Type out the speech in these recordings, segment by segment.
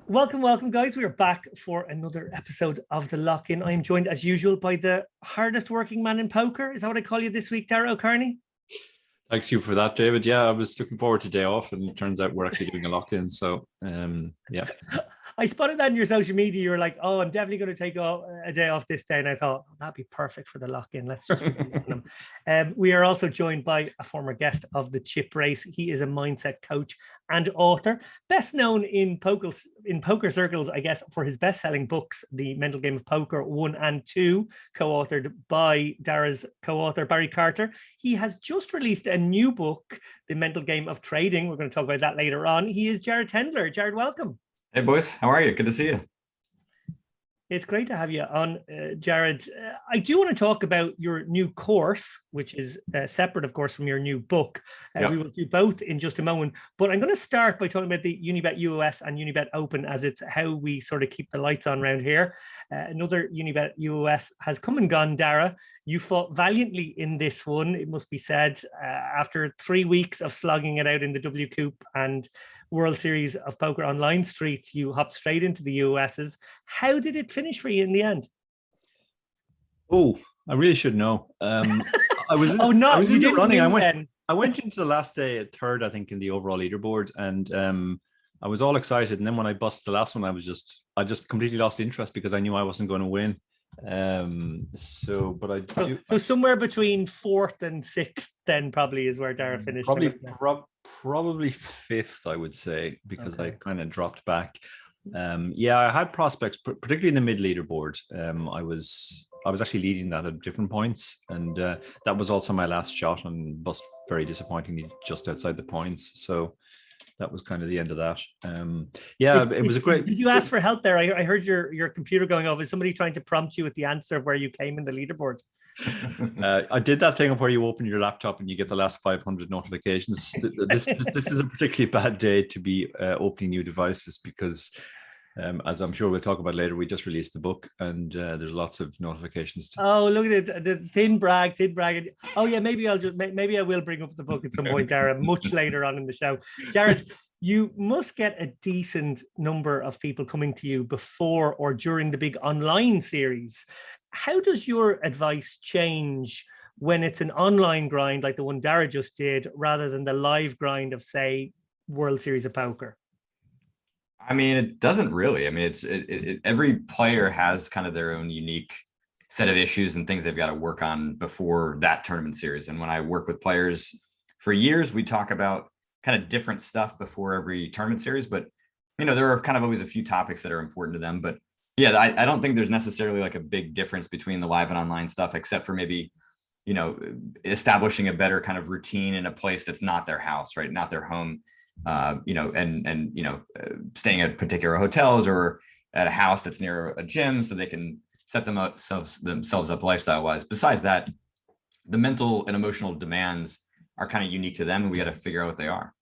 Welcome, guys. We are back for another episode of The Lock-In. I am joined, as usual, by the hardest working man in poker. Is that what I call you this week, Dara O'Kearney? Thanks you for that, David. Yeah, I was looking forward to day off, and it turns out we're actually doing a lock-in. So, yeah. I spotted that in your social media. You were like, "Oh, I'm definitely going to take a day off this day," and I thought that'd be perfect for the lock-in. Let's just on him. We are also joined by a former guest of the Chip Race. He is a mindset coach and author, best known in poker circles, I guess, for his best-selling books, The Mental Game of Poker 1 and 2, co-authored by Dara's co-author Barry Carter. He has just released a new book, The Mental Game of Trading. We're going to talk about that later on. He is Jared Tendler. Jared, welcome. Hey, boys. How are you? Good to see you. It's great to have you on, Jared. I do want to talk about your new course, which is separate, of course, from your new book. Yep. We will do both in just a moment. But I'm going to start by talking about the Unibet UOS and Unibet Open, as it's how we sort of keep the lights on around here. Another Unibet UOS has come and gone, Dara. You fought valiantly in this one, it must be said, after 3 weeks of slogging it out in the W Coupe and World Series of Poker Online streets. You hopped straight into the UOSs. How did it finish for you in the end? Oh, I really should know. I was in, I was in the running. I went into the last day at third, I think, in the overall leaderboard, and I was all excited. And then when I busted the last one, I just completely lost interest because I knew I wasn't going to win. So somewhere between fourth and sixth then probably is where Dara finished. Probably fifth, I would say, because okay. I kind of dropped back. I had prospects, particularly in the mid leaderboard. I was actually leading that at different points, and that was also my last shot and bust very disappointingly just outside the points. So that was kind of the end of that. It was a great. Did you ask for help there? I heard your computer going off. Is somebody trying to prompt you with the answer of where you came in the leaderboard? I did that thing of where you open your laptop and you get the last 500 notifications. This is a particularly bad day to be opening new devices because, as I'm sure we'll talk about later, we just released the book and there's lots of notifications. Oh, look at it, the thin brag. Oh yeah, maybe I will bring up the book at some point, Dara, much later on in the show. Jared, you must get a decent number of people coming to you before or during the big online series. How does your advice change when it's an online grind like the one Dara just did, rather than the live grind of, say, World Series of Poker? I mean, it doesn't really. I mean, every player has kind of their own unique set of issues and things they've got to work on before that tournament series. And when I work with players for years, we talk about kind of different stuff before every tournament series. But, there are kind of always a few topics that are important to them. But yeah, I don't think there's necessarily like a big difference between the live and online stuff, except for maybe, establishing a better kind of routine in a place that's not their house, right? Not their home, staying at particular hotels or at a house that's near a gym so they can set themselves up lifestyle wise. Besides that, the mental and emotional demands are kind of unique to them, and we got to figure out what they are.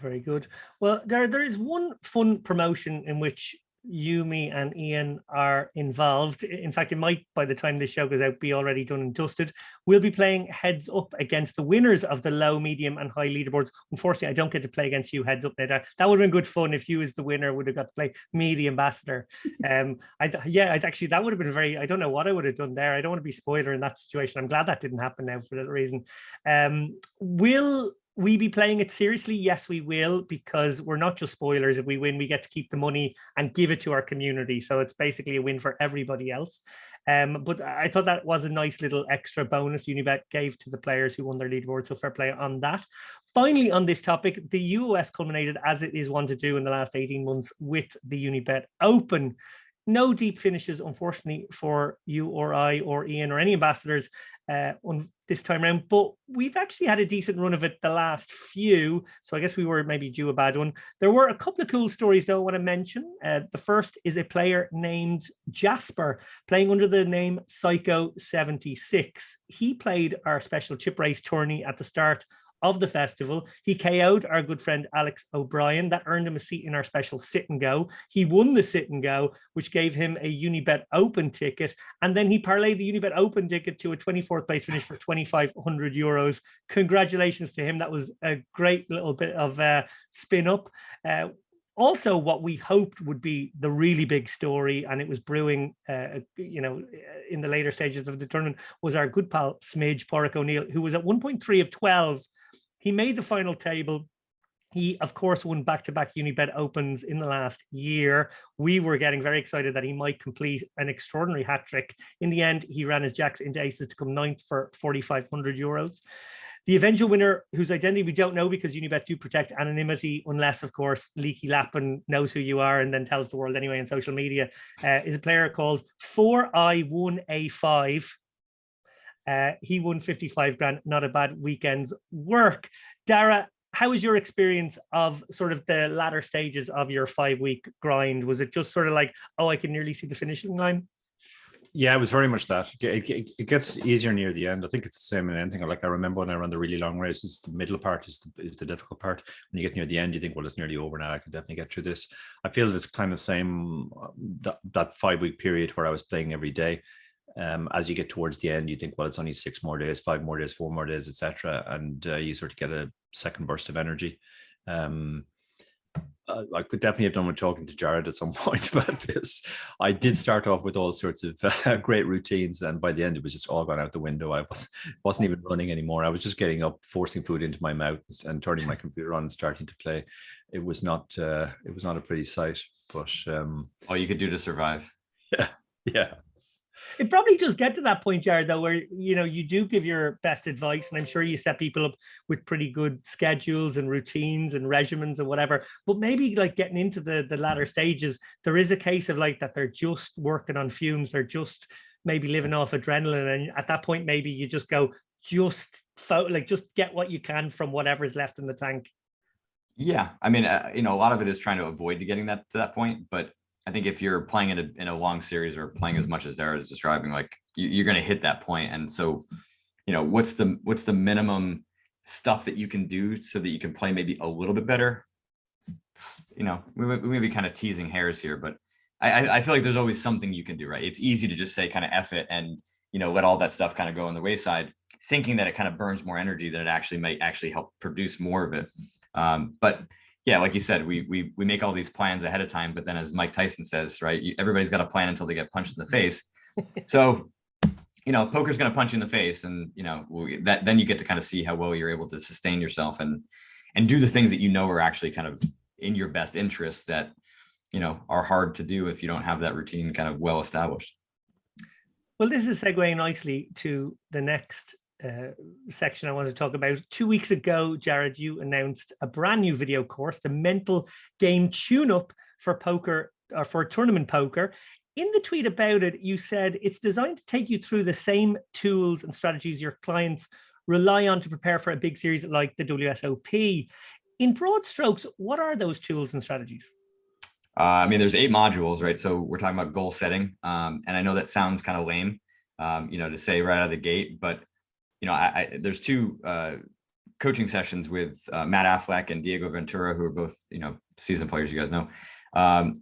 Very good. Well, there is one fun promotion in which you, me, and Ian are involved. In fact, it might, by the time this show goes out, be already done and dusted. We'll be playing heads up against the winners of the low, medium, and high leaderboards. Unfortunately, I don't get to play against you heads up now. That would have been good fun if you, as the winner, would have got to play me, the ambassador. Actually, that would have been I don't know what I would have done there. I don't want to be spoiler in that situation. I'm glad that didn't happen now for that reason. Will we be playing it seriously? Yes, we will, because we're not just spoilers. If we win, we get to keep the money and give it to our community. So it's basically a win for everybody else. But I thought that was a nice little extra bonus Unibet gave to the players who won their leaderboard. So fair play on that. Finally, on this topic, the UOS culminated, as it is one to do in the last 18 months, with the Unibet Open. No deep finishes, unfortunately, for you or I or Ian or any ambassadors on this time around, but we've actually had a decent run of it the last few, so I guess we were maybe due a bad one. There were a couple of cool stories, though, I want to mention. The first is a player named Jasper, playing under the name Psycho76. He played our special chip race tourney at the start of the festival. He KO'd our good friend Alex O'Brien. That earned him a seat in our special sit and go. He won the sit and go, which gave him a Unibet Open ticket. And then he parlayed the Unibet Open ticket to a 24th place finish for €2,500. Congratulations to him. That was a great little bit of spin up. also what we hoped would be the really big story, and it was brewing, in the later stages of the tournament, was our good pal Smidge Porrick O'Neill, who was at 1.3 of 12. He made the final table. He, of course, won back-to-back Unibet Opens in the last year. We were getting very excited that he might complete an extraordinary hat trick. In the end, he ran his jacks into aces to come ninth for 4,500 euros. The eventual winner, whose identity we don't know because Unibet do protect anonymity, unless, of course, Leaky Lappin knows who you are and then tells the world anyway on social media, is a player called 4i1a5. He won 55 grand, not a bad weekend's work. Dara, how was your experience of sort of the latter stages of your 5-week grind? Was it just sort of like, oh, I can nearly see the finishing line? Yeah, it was very much that. It gets easier near the end. I think it's the same in anything. Like I remember when I ran the really long races, the middle part is the difficult part. When you get near the end, you think, well, it's nearly over now. I can definitely get through this. I feel it's kind of same that 5-week period where I was playing every day. As you get towards the end, you think, well, it's only 6 more days, 5 more days, 4 more days, etc., and you sort of get a second burst of energy. I could definitely have done with talking to Jared at some point about this. I did start off with all sorts of great routines, and by the end, it was just all gone out the window. I wasn't even running anymore. I was just getting up, forcing food into my mouth, and turning my computer on and starting to play. It was not a pretty sight, but all you could do to survive. Yeah. It probably does get to that point, Jared, though, where, you do give your best advice, and I'm sure you set people up with pretty good schedules and routines and regimens and whatever, but maybe like getting into the latter stages, there is a case of like that they're just working on fumes, they're just maybe living off adrenaline, and at that point, maybe you just go, just get what you can from whatever's left in the tank. Yeah, I mean, a lot of it is trying to avoid getting to that point, but I think if you're playing in a long series or playing as much as Dara is describing, like you're going to hit that point. And so, what's the minimum stuff that you can do so that you can play maybe a little bit better? We may be kind of teasing hairs here, but I feel like there's always something you can do, right? It's easy to just say kind of F it and, let all that stuff kind of go on the wayside, thinking that it kind of burns more energy than it actually might actually help produce more of it. But yeah, like you said, we make all these plans ahead of time, but then as Mike Tyson says, right, everybody's got a plan until they get punched in the face. So, poker's going to punch you in the face, and then you get to kind of see how well you're able to sustain yourself and do the things that are actually kind of in your best interest that are hard to do if you don't have that routine kind of well established. Well, this is segueing nicely to the next section I want to talk about. 2 weeks ago, Jared, you announced a brand new video course, the Mental Game Tune-Up for poker, or for tournament poker. In the tweet about it, you said it's designed to take you through the same tools and strategies your clients rely on to prepare for a big series like the WSOP. In broad strokes, what are those tools and strategies? There's 8 modules, right? So we're talking about goal setting. And I know that sounds kind of lame, to say right out of the gate, but there's 2 coaching sessions with Matt Affleck and Diego Ventura, who are both, seasoned players, you guys know. And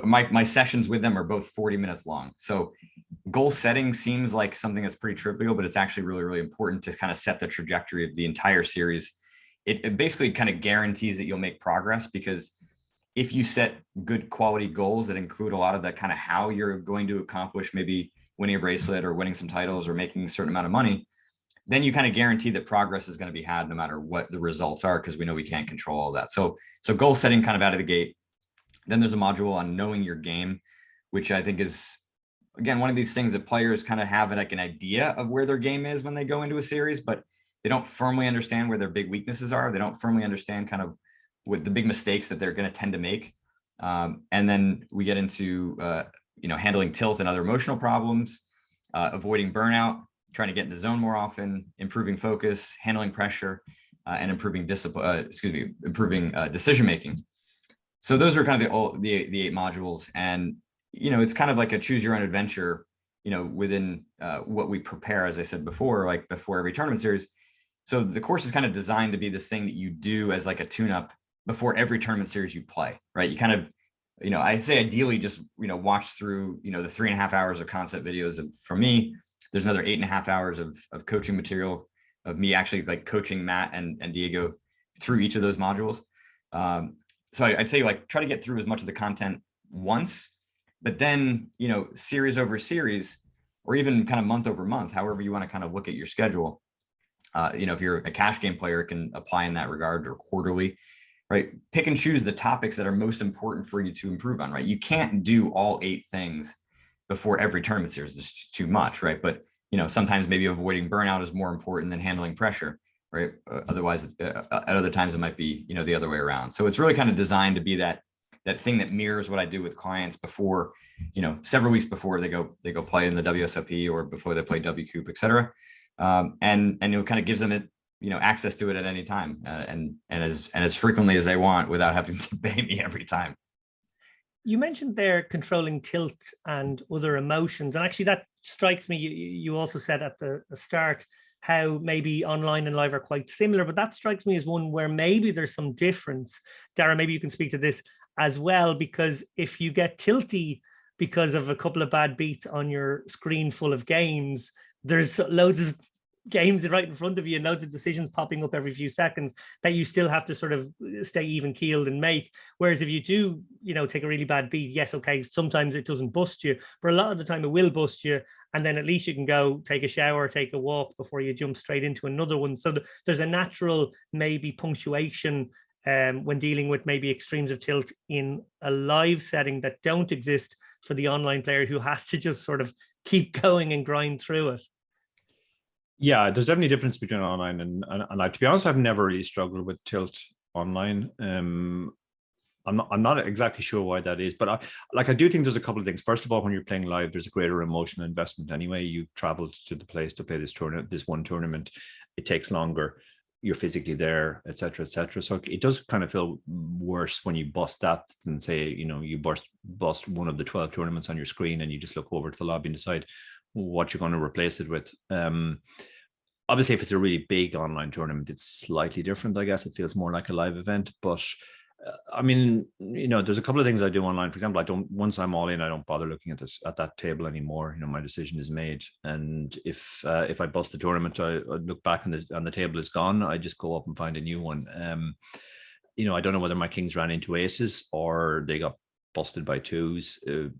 my sessions with them are both 40 minutes long. So goal setting seems like something that's pretty trivial, but it's actually really, really important to kind of set the trajectory of the entire series. It basically kind of guarantees that you'll make progress, because if you set good quality goals that include a lot of that kind of how you're going to accomplish maybe winning a bracelet or winning some titles or making a certain amount of money, then you kind of guarantee that progress is going to be had no matter what the results are, because we know we can't control all that. So goal setting kind of out of the gate. Then there's a module on knowing your game, which I think is, again, one of these things that players kind of have like an idea of where their game is when they go into a series, but they don't firmly understand where their big weaknesses are. They don't firmly understand kind of what the big mistakes that they're going to tend to make. And then we get into, handling tilt and other emotional problems, avoiding burnout, trying to get in the zone more often, improving focus, handling pressure, and improving decision-making. So those are kind of the 8 modules. And, it's kind of like a choose your own adventure, within what we prepare, as I said before, like before every tournament series. So the course is kind of designed to be this thing that you do as like a tune-up before every tournament series you play, right? You kind of, I say ideally just, watch through, the 3.5 hours of concept videos from me. There's another 8.5 hours of coaching material of me actually like coaching Matt and Diego through each of those modules. so I'd say like try to get through as much of the content once, but then, series over series, or even kind of month over month, however you want to kind of look at your schedule. If you're a cash game player, it can apply in that regard, or quarterly, right? Pick and choose the topics that are most important for you to improve on, right? You can't do all 8 things before every tournament series. It's just too much, right? But, sometimes maybe avoiding burnout is more important than handling pressure, right? Otherwise, at other times it might be, the other way around. So it's really kind of designed to be that thing that mirrors what I do with clients before, several weeks before they go play in the WSOP, or before they play WCOOP, et cetera. And it kind of gives them access to it at any time, and as frequently as they want, without having to pay me every time. You mentioned there controlling tilt and other emotions, and actually that strikes me. You also said at the start how maybe online and live are quite similar, but that strikes me as one where maybe there's some difference. Dara, maybe you can speak to this as well, because if you get tilty because of a couple of bad beats on your screen full of games, there's loads of games right in front of you and loads of decisions popping up every few seconds that you still have to sort of stay even keeled and make. Whereas if you do, take a really bad beat, yes, okay, sometimes it doesn't bust you, but a lot of the time it will bust you. And then at least you can go take a shower, take a walk before you jump straight into another one. So there's a natural maybe punctuation when dealing with maybe extremes of tilt in a live setting that don't exist for the online player who has to just sort of keep going and grind through it. Yeah, there's definitely a difference between online and live. To be honest, I've never really struggled with tilt online. I'm not exactly sure why that is, but I do think there's a couple of things. First of all, when you're playing live, there's a greater emotional investment anyway. You've traveled to the place to play this one tournament. It takes longer. You're physically there, et cetera, et cetera. So it does kind of feel worse when you bust that than say, you bust one of the 12 tournaments on your screen and you just look over to the lobby and decide what you're going to replace it with. Obviously, if it's a really big online tournament, it's slightly different. I guess it feels more like a live event. But there's a couple of things I do online. For example, once I'm all in, I don't bother looking at that table anymore. My decision is made. And if I bust the tournament, I look back and the table is gone. I just go up and find a new one. I don't know whether my kings ran into aces or they got busted by twos. It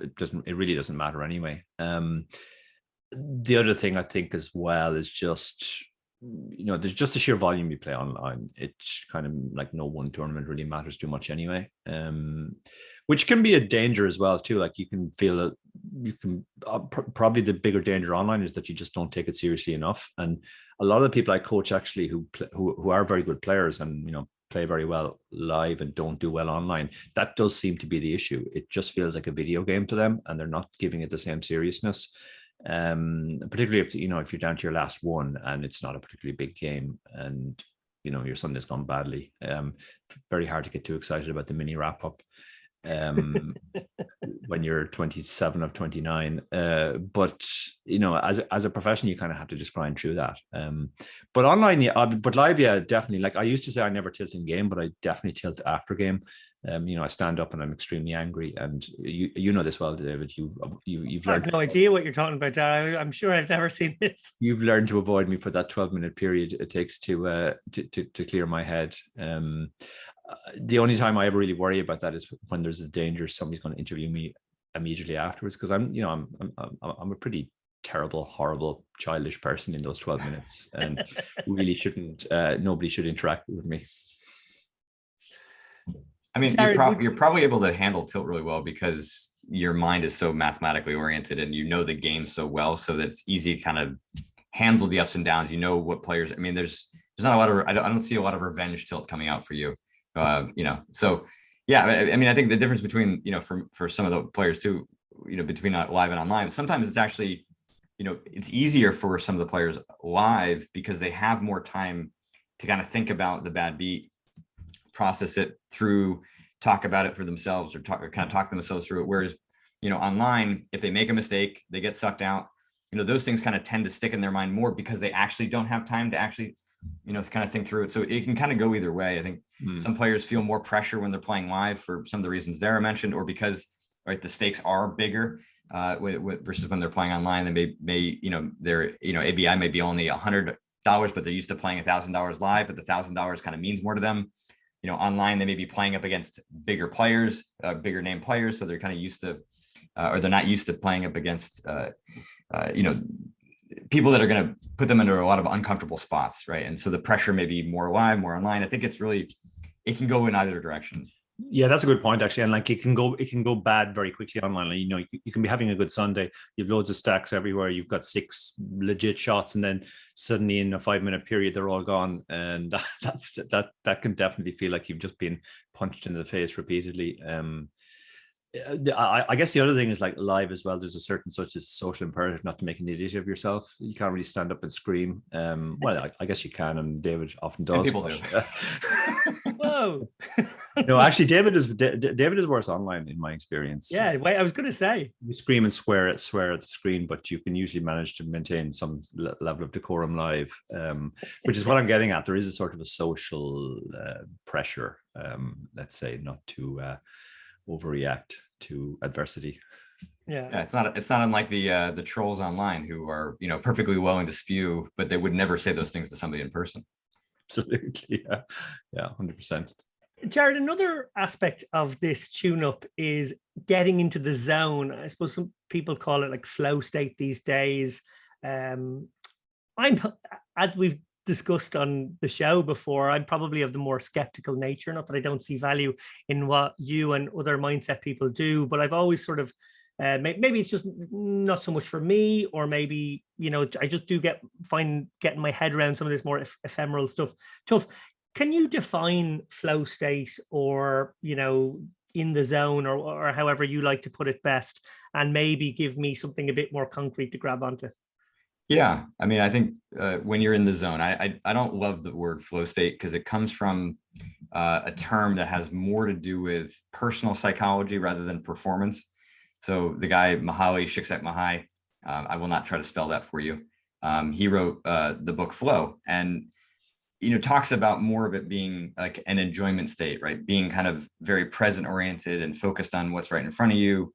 really doesn't matter anyway. The other thing I think as well is just, there's just the sheer volume you play online. It's kind of like no one tournament really matters too much anyway, which can be a danger as well too. Like you can feel that probably the bigger danger online is that you just don't take it seriously enough. And a lot of the people I coach actually who are very good players and, play very well live and don't do well online, that does seem to be the issue. It just feels like a video game to them and they're not giving it the same seriousness. Particularly if you're down to your last one and it's not a particularly big game and your Sunday's gone badly, very hard to get too excited about the mini wrap up when you're 27 of 29, but as a professional you kind of have to just grind through that. But online, but live, definitely. Like I used to say I never tilt in game, but I definitely tilt after game. I stand up and I'm extremely angry, and you know this well, David. You've learned. I have no idea what you're talking about, Dara. I'm sure I've never seen this. You've learned to avoid me for that 12-minute period it takes to clear my head. The only time I ever really worry about that is when there's a danger somebody's going to interview me immediately afterwards, because I'm a pretty terrible, horrible, childish person in those 12 minutes, and really shouldn't. Nobody should interact with me. I mean, you're probably able to handle tilt really well because your mind is so mathematically oriented and the game so well, so that it's easy to kind of handle the ups and downs. What players. I mean, there's not a lot of. I don't see a lot of revenge tilt coming out for you. So yeah. I mean, I think the difference between for some of the players too, between live and online, sometimes it's actually it's easier for some of the players live because they have more time to kind of think about the bad beat, process it through, talk about it for themselves, or talk themselves through it. Whereas, online, if they make a mistake, they get sucked out, those things kind of tend to stick in their mind more because they actually don't have time to actually, kind of think through it. So it can kind of go either way. I think some players feel more pressure when they're playing live for some of the reasons Dara mentioned, or because, right, the stakes are bigger versus when they're playing online. They may their, ABI may be only $100, but they're used to playing $1,000 live, but the $1,000 kind of means more to them. online they may be playing up against bigger players, bigger name players, so they're kind of used to, or they're not used to playing up against, people that are going to put them into a lot of uncomfortable spots, right? And so the pressure may be more live, more online. I think it can go in either direction. Yeah, that's a good point, actually. And like it can go bad very quickly online. Like, you can be having a good Sunday, you've loads of stacks everywhere, you've got 6 legit shots, and then suddenly in a 5-minute period they're all gone, and that can definitely feel like you've just been punched in the face repeatedly. I guess the other thing is like live as well. There's a certain such a social imperative not to make an idiot of yourself. You can't really stand up and scream. Well, I guess you can, and David often does. And people do. Whoa. No, actually, David is worse online in my experience. Yeah, wait, I was going to say. You scream and swear at the screen, but you can usually manage to maintain some level of decorum live, which is what I'm getting at. There is a sort of a social pressure, let's say, not to overreact to adversity. Yeah, it's not unlike the trolls online who are perfectly willing to spew, but they would never say those things to somebody in person. Absolutely, yeah, 100%. Jared, another aspect of this tune-up is getting into the zone. I suppose some people call it like flow state these days. I'm, as we've discussed on the show before, I'm probably of the more skeptical nature. Not that I don't see value in what you and other mindset people do, but I've always sort of maybe it's just not so much for me, or maybe I just do find getting my head around some of this more ephemeral stuff tough. Can you define flow state, or in the zone, or however you like to put it best, and maybe give me something a bit more concrete to grab onto? Yeah, I mean, I think when you're in the zone, I don't love the word flow state because it comes from a term that has more to do with personal psychology rather than performance. So the guy Mihaly Csikszentmihalyi, I will not try to spell that for you. He wrote the book Flow, and talks about more of it being like an enjoyment state, right? Being kind of very present oriented and focused on what's right in front of you.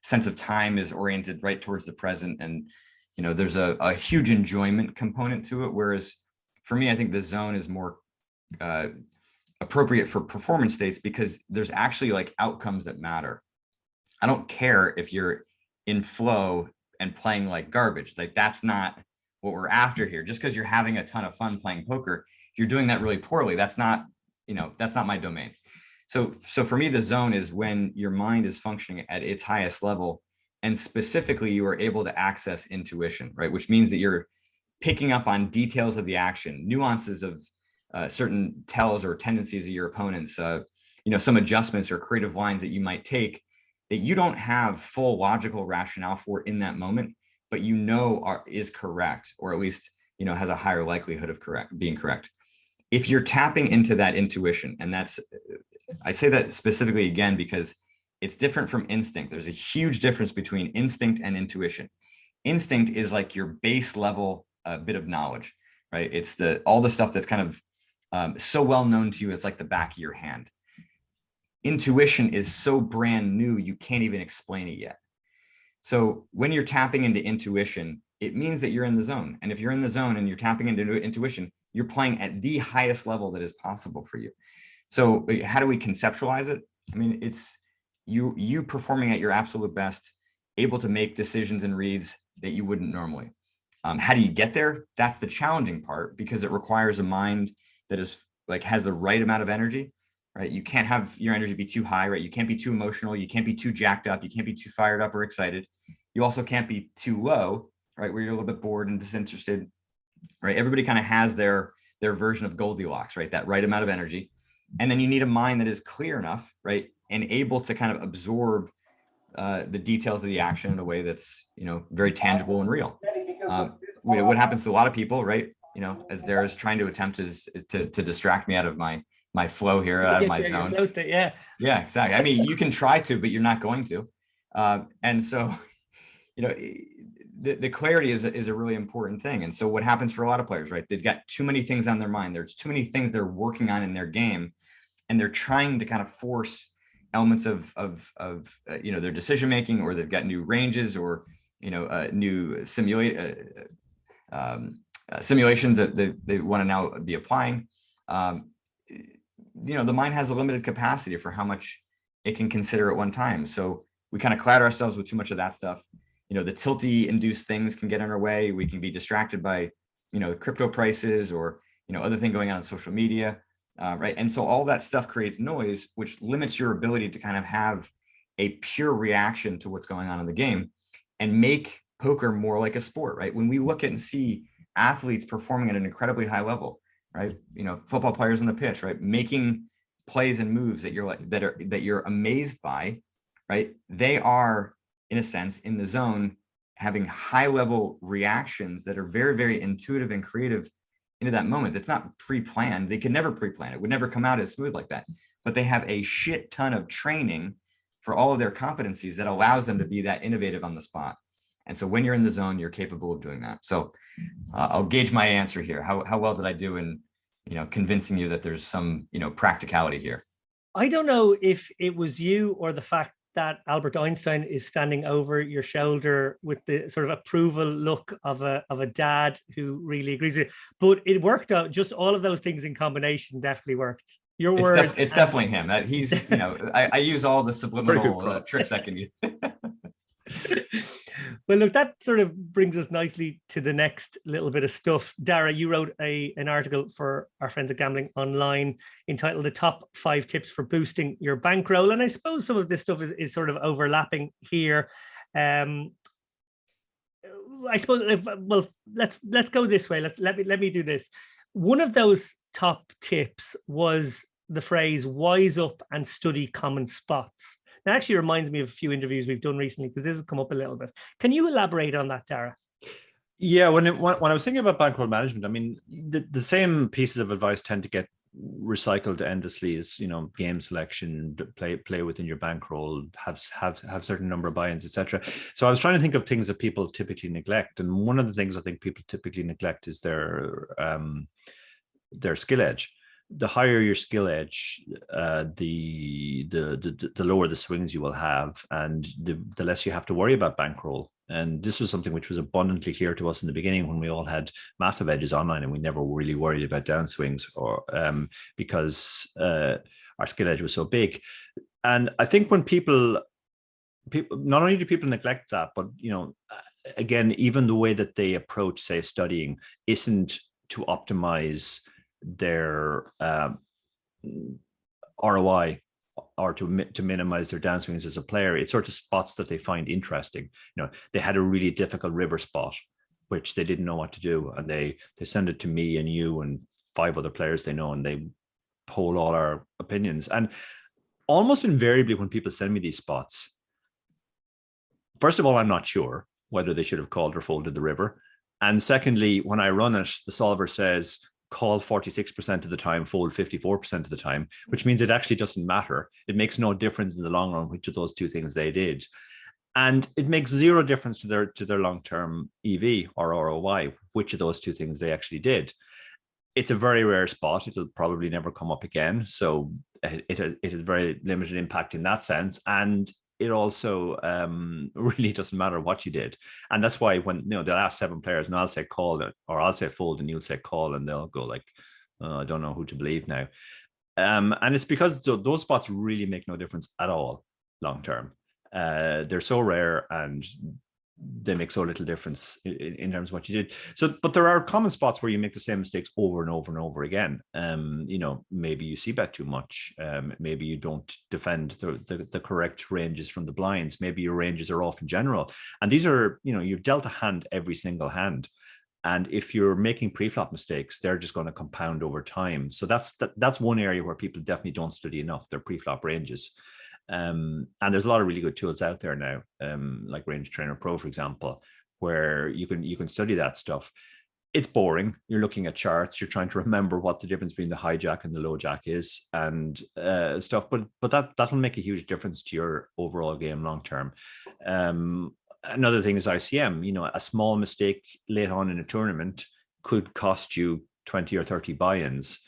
Sense of time is oriented right towards the present, and there's a huge enjoyment component to it. Whereas for me, I think the zone is more appropriate for performance states because there's actually like outcomes that matter. I don't care if you're in flow and playing like garbage. Like that's not what we're after here. Just because you're having a ton of fun playing poker, if you're doing that really poorly, that's not my domain. So for me, the zone is when your mind is functioning at its highest level. And specifically, you are able to access intuition, right? Which means that you're picking up on details of the action, nuances of certain tells or tendencies of your opponents, some adjustments or creative lines that you might take that you don't have full logical rationale for in that moment, but is correct, or at least has a higher likelihood of being correct. If you're tapping into that intuition, and I say that specifically again because it's different from instinct. There's a huge difference between instinct and intuition. Instinct is like your base level bit of knowledge, right? It's all the stuff that's kind of so well known to you, it's like the back of your hand. Intuition is so brand new, you can't even explain it yet. So when you're tapping into intuition, it means that you're in the zone. And if you're in the zone and you're tapping into intuition, you're playing at the highest level that is possible for you. So how do we conceptualize it? I mean, it's you performing at your absolute best, able to make decisions and reads that you wouldn't normally. How do you get there? That's the challenging part, because it requires a mind that has the right amount of energy, right? You can't have your energy be too high, right? You can't be too emotional. You can't be too jacked up. You can't be too fired up or excited. You also can't be too low, right? Where you're a little bit bored and disinterested, right? Everybody kind of has their version of Goldilocks, right? That right amount of energy. And then you need a mind that is clear enough, right? And able to kind of absorb the details of the action in a way that's, very tangible and real. What happens to a lot of people, right? As Dara's trying to attempt is to distract me out of my flow here, out of my zone. Yeah, exactly. I mean, you can try to, but you're not going to. And so, the clarity is a really important thing. And so what happens for a lot of players, right? They've got too many things on their mind. There's too many things they're working on in their game, and they're trying to kind of force elements of their decision making, or they've got new ranges, or new simulations that they want to now be applying. the mind has a limited capacity for how much it can consider at one time. So we kind of cloud ourselves with too much of that stuff. The tilty induced things can get in our way. We can be distracted by, crypto prices or, other thing going on social media. Right. And so all that stuff creates noise, which limits your ability to kind of have a pure reaction to what's going on in the game and make poker more like a sport. Right. When we look at and see athletes performing at an incredibly high level, right. Football players on the pitch, right. Making plays and moves that you're amazed by, right. They are, in a sense, in the zone, having high level reactions that are very, very intuitive and creative into that moment. That's not pre-planned. They could never pre-plan. It would never come out as smooth like that, but they have a shit ton of training for all of their competencies that allows them to be that innovative on the spot. And so when you're in the zone, you're capable of doing that. So I'll gauge my answer here. How well did I do in, convincing you that there's some, practicality here? I don't know if it was you or the fact that Albert Einstein is standing over your shoulder with the sort of approval look of a dad who really agrees with you. But it worked out. Just all of those things in combination definitely worked. Your words. It's definitely him. He's, I use all the subliminal tricks I can use. Well, look, that sort of brings us nicely to the next little bit of stuff. Dara, you wrote an article for our friends at Gambling Online entitled "The Top 5 Tips for Boosting Your Bankroll." And I suppose some of this stuff is sort of overlapping here. I suppose, let's go this way. Let me do this. One of those top tips was the phrase "wise up and study common spots." That actually reminds me of a few interviews we've done recently, because this has come up a little bit. Can you elaborate on that, Dara? Yeah, when I was thinking about bankroll management, I mean, the same pieces of advice tend to get recycled endlessly. As game selection, play within your bankroll, have certain number of buy-ins, etc. So I was trying to think of things that people typically neglect, and one of the things I think people typically neglect is their skill edge. The higher your skill edge, the lower the swings you will have, and the less you have to worry about bankroll. And this was something which was abundantly clear to us in the beginning, when we all had massive edges online and we never really worried about downswings, or because our skill edge was so big. And I think when people not only do people neglect that, but again, even the way that they approach, say, studying isn't to optimize their ROI or to minimize their downswings as a player. It's sort of spots that they find interesting. They had a really difficult river spot, which they didn't know what to do, and they send it to me and you and 5 other players they know, and they poll all our opinions. And almost invariably, when people send me these spots, first of all, I'm not sure whether they should have called or folded the river. And secondly, when I run it, the solver says, call 46% of the time, fold 54% of the time, which means it actually doesn't matter. It makes no difference in the long run which of those two things they did. And it makes zero difference to their long-term EV or ROI, which of those two things they actually did. It's a very rare spot. It'll probably never come up again. So it has very limited impact in that sense. And it also really doesn't matter what you did. And that's why when they'll ask 7 players and I'll say call it, or I'll say fold and you'll say call, and they'll go like, oh, I don't know who to believe now. And it's because those spots really make no difference at all long term. They're so rare and they make so little difference in terms of what you did. So, but there are common spots where you make the same mistakes over and over and over again. Maybe you see bet too much. Maybe you don't defend the correct ranges from the blinds. Maybe your ranges are off in general. And these are, you've dealt a hand every single hand. And if you're making pre-flop mistakes, they're just going to compound over time. So that's one area where people definitely don't study enough, their pre-flop ranges. And there's a lot of really good tools out there now, like Range Trainer Pro, for example, where you can study that stuff. It's boring. You're looking at charts. You're trying to remember what the difference between the high jack and the low jack is, and stuff. But that'll make a huge difference to your overall game long term. Another thing is ICM. A small mistake late on in a tournament could cost you 20 or 30 buy-ins.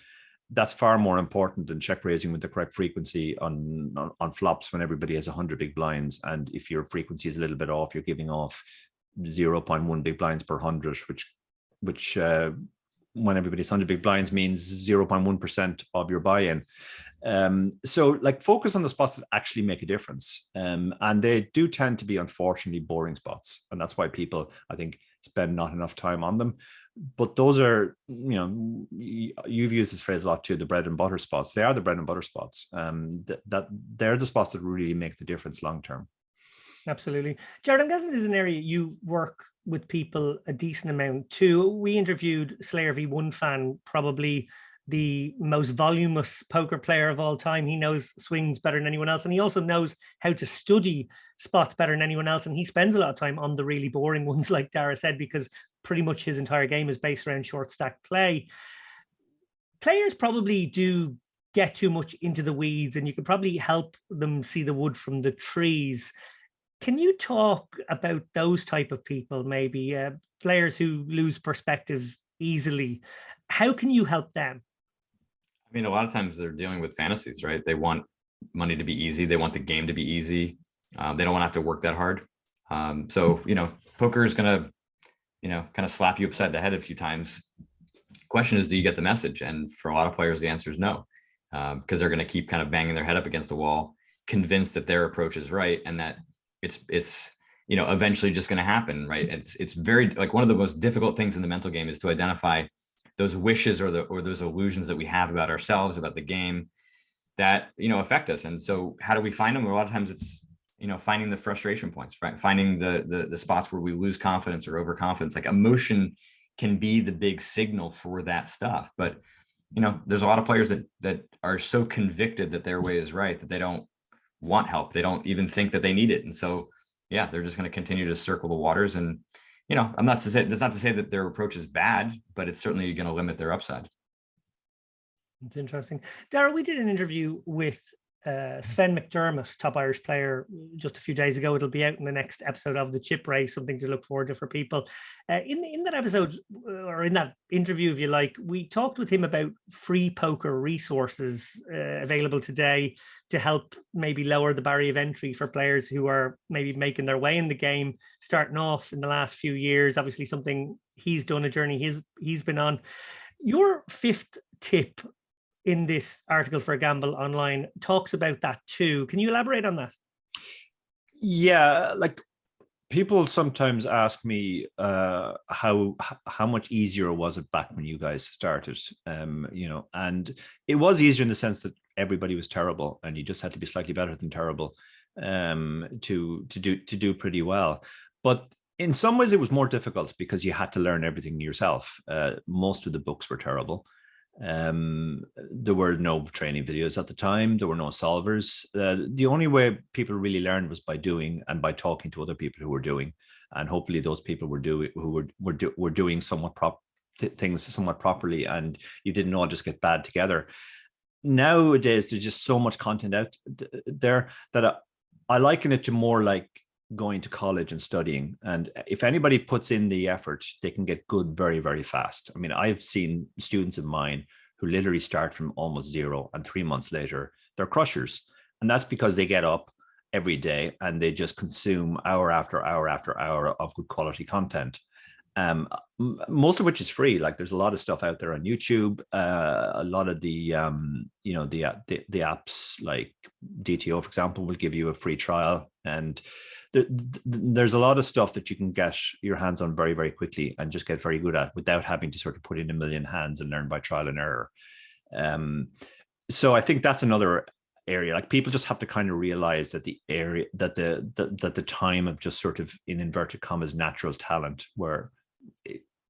That's far more important than check raising with the correct frequency on flops when everybody has 100 big blinds. And if your frequency is a little bit off, you're giving off 0.1 big blinds per 100, which when everybody's 100 big blinds means 0.1% of your buy-in. So like focus on the spots that actually make a difference. And they do tend to be unfortunately boring spots. And that's why people, I think, spend not enough time on them. But those are, you've used this phrase a lot too, the bread and butter spots. They are the bread and butter spots. That they're the spots that really make the difference long term. Absolutely. Jared, I'm guessing this is an area you work with people a decent amount too. We interviewed Slayer V1 fan, probably the most voluminous poker player of all time. He knows swings better than anyone else. And he also knows how to study spots better than anyone else. And he spends a lot of time on the really boring ones, like Dara said, because pretty much his entire game is based around short stack play. Players probably do get too much into the weeds, and you can probably help them see the wood from the trees. Can you talk about those type of people, maybe players who lose perspective easily? How can you help them? I mean, a lot of times they're dealing with fantasies, right? They want money to be easy. They want the game to be easy. They don't want to have to work that hard. So, poker is going to, kind of slap you upside the head a few times. Question is, do you get the message? And for a lot of players, the answer is no, because they're going to keep kind of banging their head up against the wall, convinced that their approach is right and that it's eventually just going to happen, right? It's very, like, one of the most difficult things in the mental game is to identify those wishes or those illusions that we have about ourselves, about the game, that affect us. And so how do we find them? Well, a lot of times it's finding the frustration points, right? Finding the spots where we lose confidence or overconfidence. Like, emotion can be the big signal for that stuff. But there's a lot of players that are so convicted that their way is right that they don't want help. They don't even think that they need it. And so, yeah, they're just going to continue to circle the waters. And, that's not to say that their approach is bad, but it's certainly going to limit their upside. It's interesting. Dara, we did an interview with Sven McDermott, top Irish player, just a few days ago. It'll be out in the next episode of the Chip Race, something to look forward to for people. In that episode, or in that interview, if you like, we talked with him about free poker resources available today to help maybe lower the barrier of entry for players who are maybe making their way in the game, starting off in the last few years. Obviously, something he's done, a journey he's been on. Your fifth tip in this article for A Gamble Online talks about that too. Can you elaborate on that? Yeah, like, people sometimes ask me how much easier was it back when you guys started, and it was easier in the sense that everybody was terrible and you just had to be slightly better than terrible to do pretty well. But in some ways it was more difficult because you had to learn everything yourself. Most of the books were terrible. There were no training videos at the time. There were no solvers. The only way people really learned was by doing and by talking to other people who were doing, and hopefully those people were doing things somewhat properly, and you didn't all just get bad together. Nowadays, there's just so much content out there that I liken it to more like going to college and studying. And if anybody puts in the effort, they can get good very, very fast. I mean, I've seen students of mine who literally start from almost zero, and 3 months later, they're crushers. And that's because they get up every day and they just consume hour after hour after hour of good quality content. Most of which is free. Like, there's a lot of stuff out there on YouTube. A lot of the the apps like DTO, for example, will give you a free trial, and there's a lot of stuff that you can get your hands on very, very quickly and just get very good at without having to sort of put in a million hands and learn by trial and error. So I think that's another area. Like, people just have to kind of realize that the area that the time of just sort of, in inverted commas, natural talent, where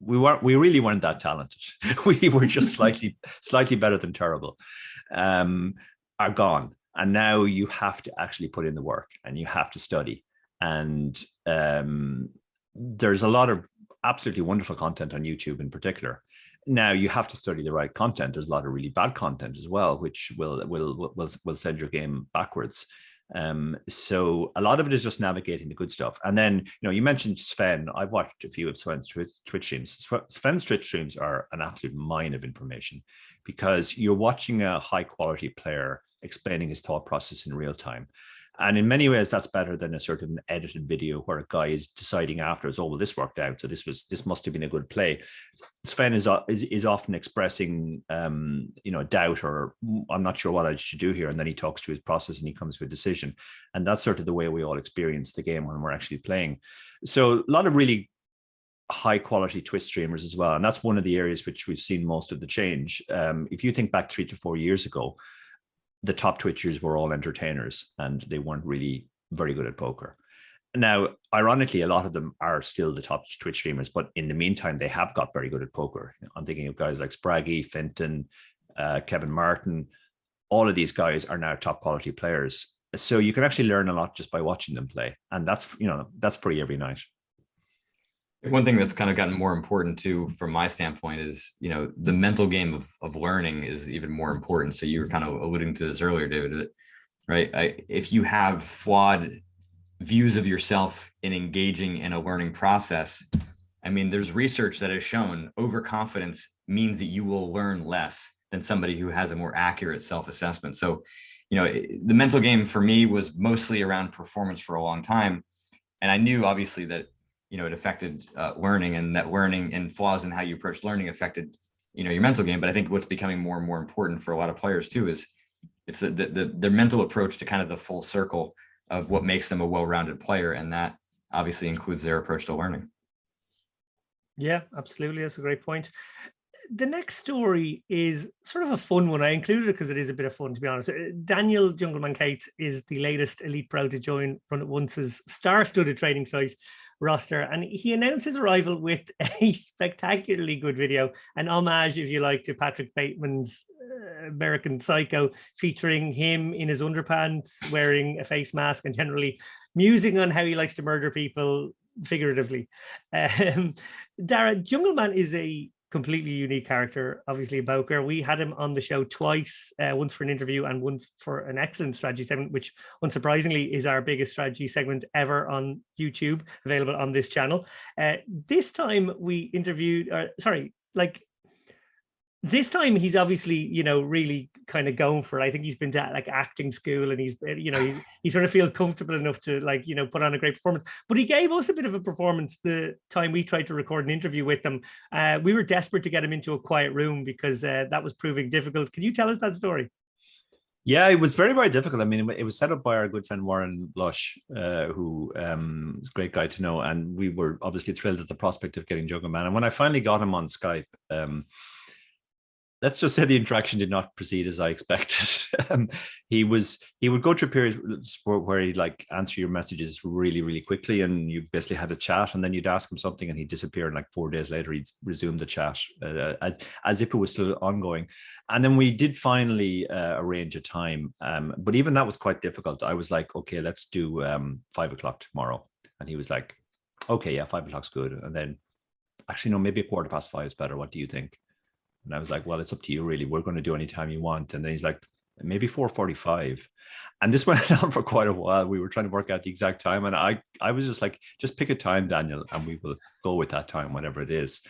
we really weren't that talented. We were just slightly better than terrible, are gone. And now you have to actually put in the work and you have to study. And there's a lot of absolutely wonderful content on YouTube in particular. Now you have to study the right content. There's a lot of really bad content as well, which will send your game backwards. So a lot of it is just navigating the good stuff. And then, you mentioned Sven. I've watched a few of Sven's Twitch streams. Sven's Twitch streams are an absolute mine of information, because you're watching a high quality player explaining his thought process in real time. And in many ways, that's better than a sort of an edited video where a guy is deciding afterwards, oh, well, this worked out, so this must have been a good play. Sven is often expressing, doubt, or I'm not sure what I should do here, and then he talks to his process and he comes to a decision. And that's sort of the way we all experience the game when we're actually playing. So a lot of really high quality Twitch streamers as well, and that's one of the areas which we've seen most of the change. If you think back 3 to 4 years ago, the top Twitchers were all entertainers and they weren't really very good at poker. Now, ironically, a lot of them are still the top Twitch streamers, but in the meantime, they have got very good at poker. I'm thinking of guys like Spraggy, Fenton, Kevin Martin. All of these guys are now top quality players. So you can actually learn a lot just by watching them play. And that's free every night. One thing that's kind of gotten more important too, from my standpoint, is, the mental game of learning is even more important. So you were kind of alluding to this earlier, David, right? If you have flawed views of yourself in engaging in a learning process, I mean, there's research that has shown overconfidence means that you will learn less than somebody who has a more accurate self-assessment. So, the mental game for me was mostly around performance for a long time. And I knew obviously that it affected learning, and that learning and flaws in how you approach learning affected, your mental game. But I think what's becoming more and more important for a lot of players too is it's their mental approach to kind of the full circle of what makes them a well-rounded player, and that obviously includes their approach to learning. Yeah, absolutely. That's a great point. The next story is sort of a fun one. I included it because it is a bit of fun, to be honest. Daniel Jungleman Cates is the latest elite pro to join Run It Once's star-studded trading site roster, and he announced his arrival with a spectacularly good video, an homage, if you like, to Patrick Bateman's American Psycho, featuring him in his underpants, wearing a face mask, and generally musing on how he likes to murder people figuratively. Dara, Jungleman is a completely unique character, obviously, in poker. We had him on the show twice, once for an interview and once for an excellent strategy segment, which unsurprisingly is our biggest strategy segment ever on YouTube, available on this channel. This time we interviewed, this time he's obviously, really kind of going for it. I think he's been to acting school, and he's, he sort of feels comfortable enough to put on a great performance. But he gave us a bit of a performance the time we tried to record an interview with him. We were desperate to get him into a quiet room because that was proving difficult. Can you tell us that story? Yeah, it was very, very difficult. I mean, it was set up by our good friend Warren Lush, who is a great guy to know. And we were obviously thrilled at the prospect of getting Jungleman. And when I finally got him on Skype, let's just say the interaction did not proceed as I expected. He would go through periods where he'd answer your messages really, really quickly, and you basically had a chat, and then you'd ask him something and he'd disappear, and 4 days later he'd resume the chat as if it was still ongoing. And then we did finally arrange a time, but even that was quite difficult. I was like, okay, let's do 5 o'clock tomorrow, and he was like, okay, yeah, 5 o'clock's good. And then, actually, no, maybe 5:15 is better. What do you think? And I was like, well, it's up to you, really. We're going to do any time you want. And then he's like, maybe 4:45. And this went on for quite a while. We were trying to work out the exact time. And I was just like, just pick a time, Daniel, and we will go with that time, whatever it is.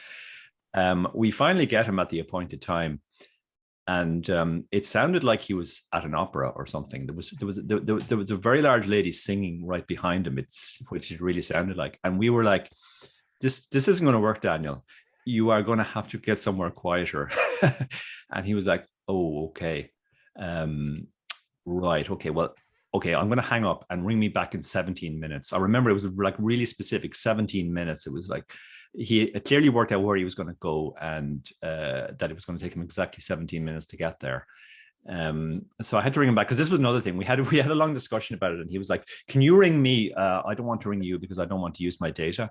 We finally get him at the appointed time. And it sounded like he was at an opera or something. There was a very large lady singing right behind him, which it really sounded like. And we were like, this isn't going to work, Daniel. You are going to have to get somewhere quieter. And he was like, oh, okay. Right. Okay. Well, okay. I'm going to hang up and ring me back in 17 minutes. I remember it was really specific, 17 minutes. It was like, he clearly worked out where he was going to go, and that it was going to take him exactly 17 minutes to get there. So I had to ring him back, because this was another thing. We had a long discussion about it, and he was like, can you ring me? I don't want to ring you because I don't want to use my data.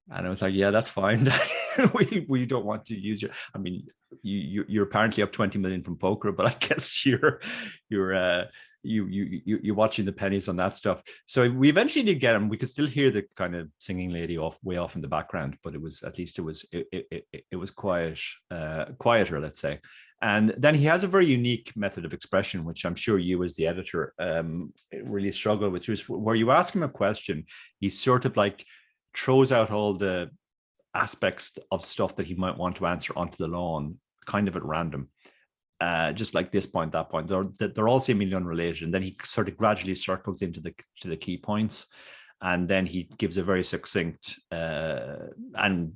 And I was like, yeah, that's fine. we don't want to use your, I mean, you're apparently up 20 million from poker, but I guess you're watching the pennies on that stuff. So we eventually did get him. We could still hear the kind of singing lady way off in the background, but it was quiet, quieter, let's say. And then he has a very unique method of expression, which I'm sure you as the editor really struggle with, which is where you ask him a question, he sort of throws out all the aspects of stuff that he might want to answer onto the lawn, kind of at random. just like this point, that point. They're all seemingly unrelated. And then he sort of gradually circles into the key points. And then he gives a very succinct and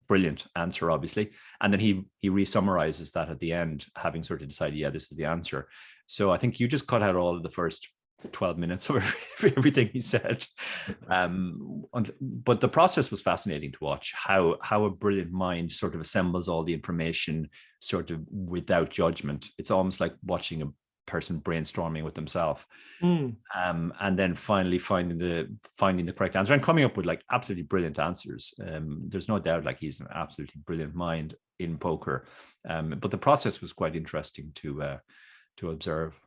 brilliant answer, obviously. And then he re-summarizes that at the end, having sort of decided, yeah, this is the answer. So I think you just cut out all of the first 12 minutes of everything he said. But the process was fascinating to watch, how a brilliant mind sort of assembles all the information sort of without judgment. It's almost like watching a person brainstorming with themselves, and then finally finding the correct answer and coming up with like absolutely brilliant answers. There's no doubt like he's an absolutely brilliant mind in poker, but the process was quite interesting to observe.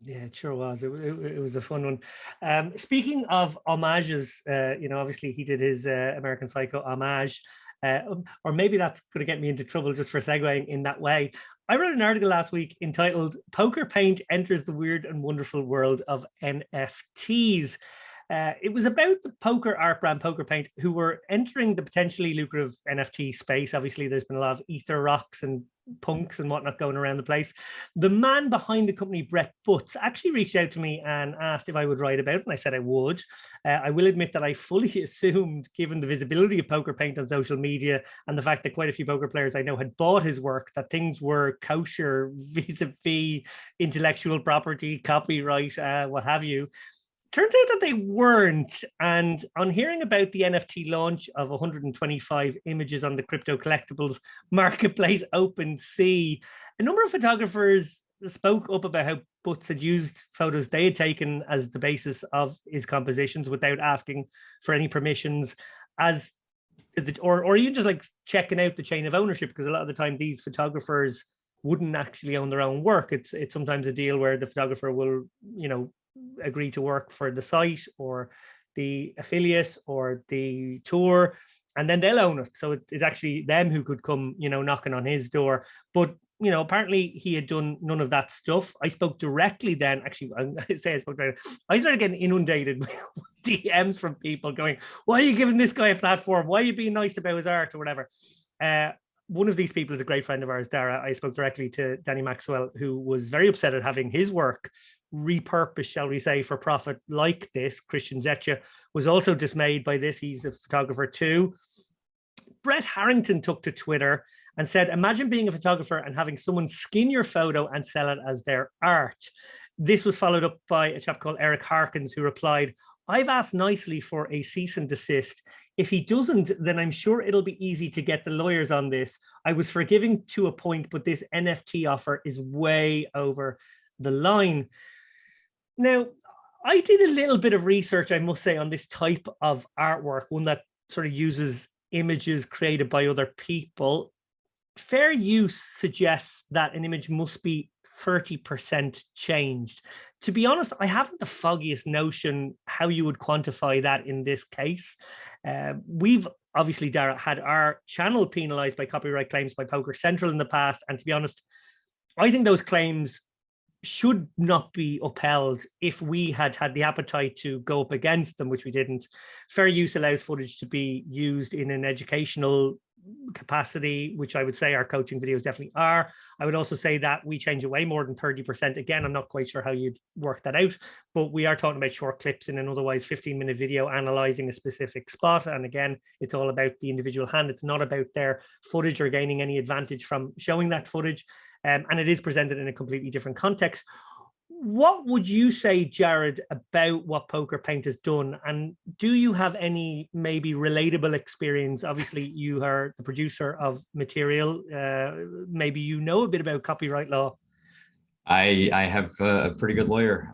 Yeah, it sure was. It was a fun one. Speaking of homages, obviously he did his American Psycho homage, or maybe that's going to get me into trouble just for segueing in that way. I wrote an article last week entitled "PokerPaint Enters the Weird and Wonderful World of NFTs." It was about the poker art brand PokerPaint, who were entering the potentially lucrative NFT space. Obviously, there's been a lot of ether rocks and punks and whatnot going around the place. The man behind the company, Brett Butts, actually reached out to me and asked if I would write about it, and I said I would. I will admit that I fully assumed, given the visibility of PokerPaint on social media and the fact that quite a few poker players I know had bought his work, that things were kosher vis-a-vis intellectual property, copyright, what have you. Turns out that they weren't. And on hearing about the NFT launch of 125 images on the crypto collectibles marketplace OpenSea, a number of photographers spoke up about how Butts had used photos they had taken as the basis of his compositions without asking for any permissions, or even just like checking out the chain of ownership, because a lot of the time these photographers wouldn't actually own their own work. It's sometimes a deal where the photographer will, agree to work for the site or the affiliate or the tour, and then they'll own it. So it's actually them who could come, knocking on his door. But, apparently he had done none of that stuff. I spoke directly then. Actually, I started getting inundated with DMs from people going, why are you giving this guy a platform? Why are you being nice about his art or whatever? One of these people is a great friend of ours, Dara. I spoke directly to Danny Maxwell, who was very upset at having his work repurposed, shall we say, for profit like this. Christian Zetcha was also dismayed by this. He's a photographer too. Brett Harrington took to Twitter and said, imagine being a photographer and having someone skin your photo and sell it as their art. This was followed up by a chap called Eric Harkins, who replied, I've asked nicely for a cease and desist. If he doesn't, then I'm sure it'll be easy to get the lawyers on this. I was forgiving to a point, but this NFT offer is way over the line. Now, I did a little bit of research, I must say, on this type of artwork, one that sort of uses images created by other people. Fair use suggests that an image must be 30% changed. To be honest, I haven't the foggiest notion how you would quantify that in this case. We've obviously, Dara, had our channel penalized by copyright claims by Poker Central in the past. And to be honest, I think those claims should not be upheld if we had the appetite to go up against them, which we didn't. Fair use allows footage to be used in an educational capacity, which I would say our coaching videos definitely are. I would also say that we change it way more than 30%. Again, I'm not quite sure how you'd work that out, but we are talking about short clips in an otherwise 15-minute video analyzing a specific spot. And again, it's all about the individual hand. It's not about their footage or gaining any advantage from showing that footage. And it is presented in a completely different context. What would you say, Jared, about what PokerPaint has done? And do you have any maybe relatable experience? Obviously, you are the producer of material. Maybe you know a bit about copyright law. I have a pretty good lawyer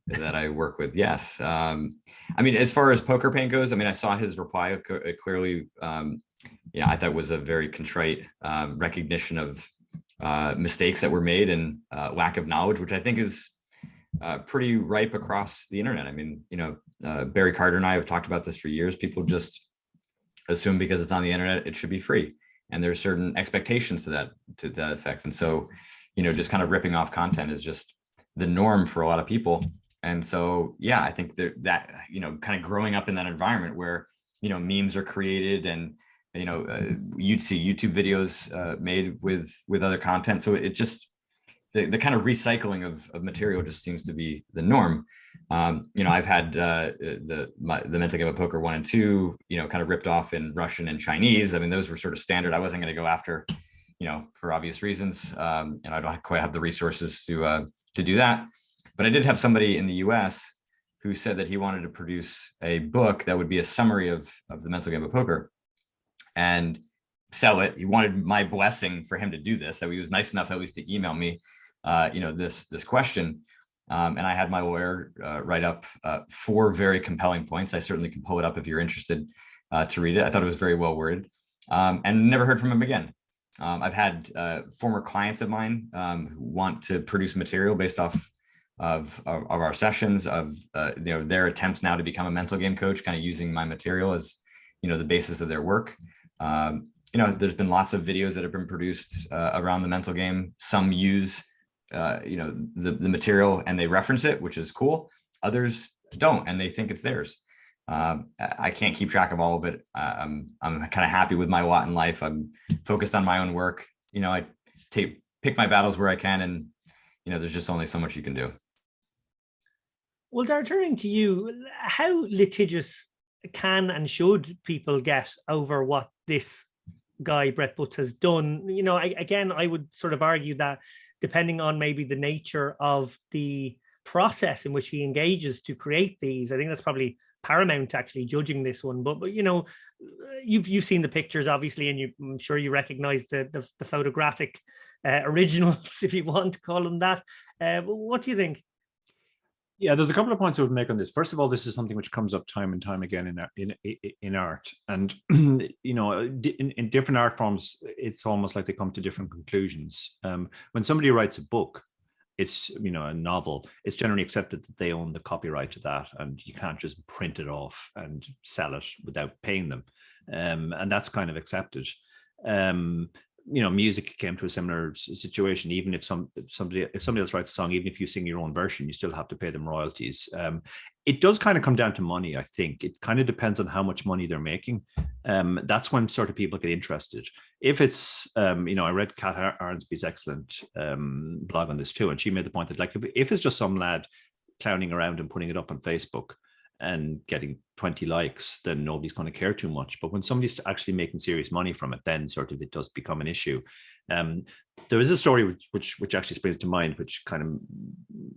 that I work with. Yes. I mean, as far as PokerPaint goes, I mean, I saw his reply clearly. I thought it was a very contrite recognition of mistakes that were made and lack of knowledge, which I think is pretty ripe across the internet. I mean, Barry Carter and I have talked about this for years. People just assume because it's on the internet, it should be free. And there's certain expectations to that effect. And so, just kind of ripping off content is just the norm for a lot of people. And so, yeah, I think that kind of growing up in that environment where, memes are created and you'd see YouTube videos made with other content. So it just, the kind of recycling of material just seems to be the norm. I've had the mental game of poker 1 and 2, kind of ripped off in Russian and Chinese. I mean, those were sort of standard. I wasn't going to go after, for obvious reasons. And I don't quite have the resources to do that. But I did have somebody in the US who said that he wanted to produce a book that would be a summary of the mental game of poker and sell it. He wanted my blessing for him to do this. So he was nice enough at least to email me this question. And I had my lawyer write up 4 very compelling points. I certainly can pull it up if you're interested to read it. I thought it was very well worded, and never heard from him again. I've had former clients of mine who want to produce material based off of our sessions, of their attempts now to become a mental game coach, kind of using my material as the basis of their work. There's been lots of videos that have been produced around the mental game. Some use the material and they reference it, which is cool. Others don't, and they think it's theirs. I can't keep track of all of it. I'm kind of happy with my lot in life. I'm focused on my own work. I pick my battles where I can, and there's just only so much you can do. Well, Dara, turning to you, how litigious can and should people get over what this guy Brett Butts has done? I would sort of argue that depending on maybe the nature of the process in which he engages to create these, I think that's probably paramount to actually judging this one. But you've seen the pictures, obviously, and I'm sure you recognize the photographic originals, if you want to call them that. What do you think? Yeah, there's a couple of points I would make on this. First of all, this is something which comes up time and time again in art, and in different art forms, it's almost like they come to different conclusions. When somebody writes a book, it's a novel, it's generally accepted that they own the copyright to that, and you can't just print it off and sell it without paying them, and that's kind of accepted. Music came to a similar situation. Even if somebody else writes a song, even if you sing your own version, you still have to pay them royalties. It does kind of come down to money. I think it kind of depends on how much money they're making. That's when sort of people get interested. If it's, I read Kat Arnsby's excellent blog on this too, and she made the point that, like, if it's just some lad clowning around and putting it up on Facebook and getting 20 likes, then nobody's going to care too much. But when somebody's actually making serious money from it, then sort of it does become an issue. There is a story which actually springs to mind, which kind of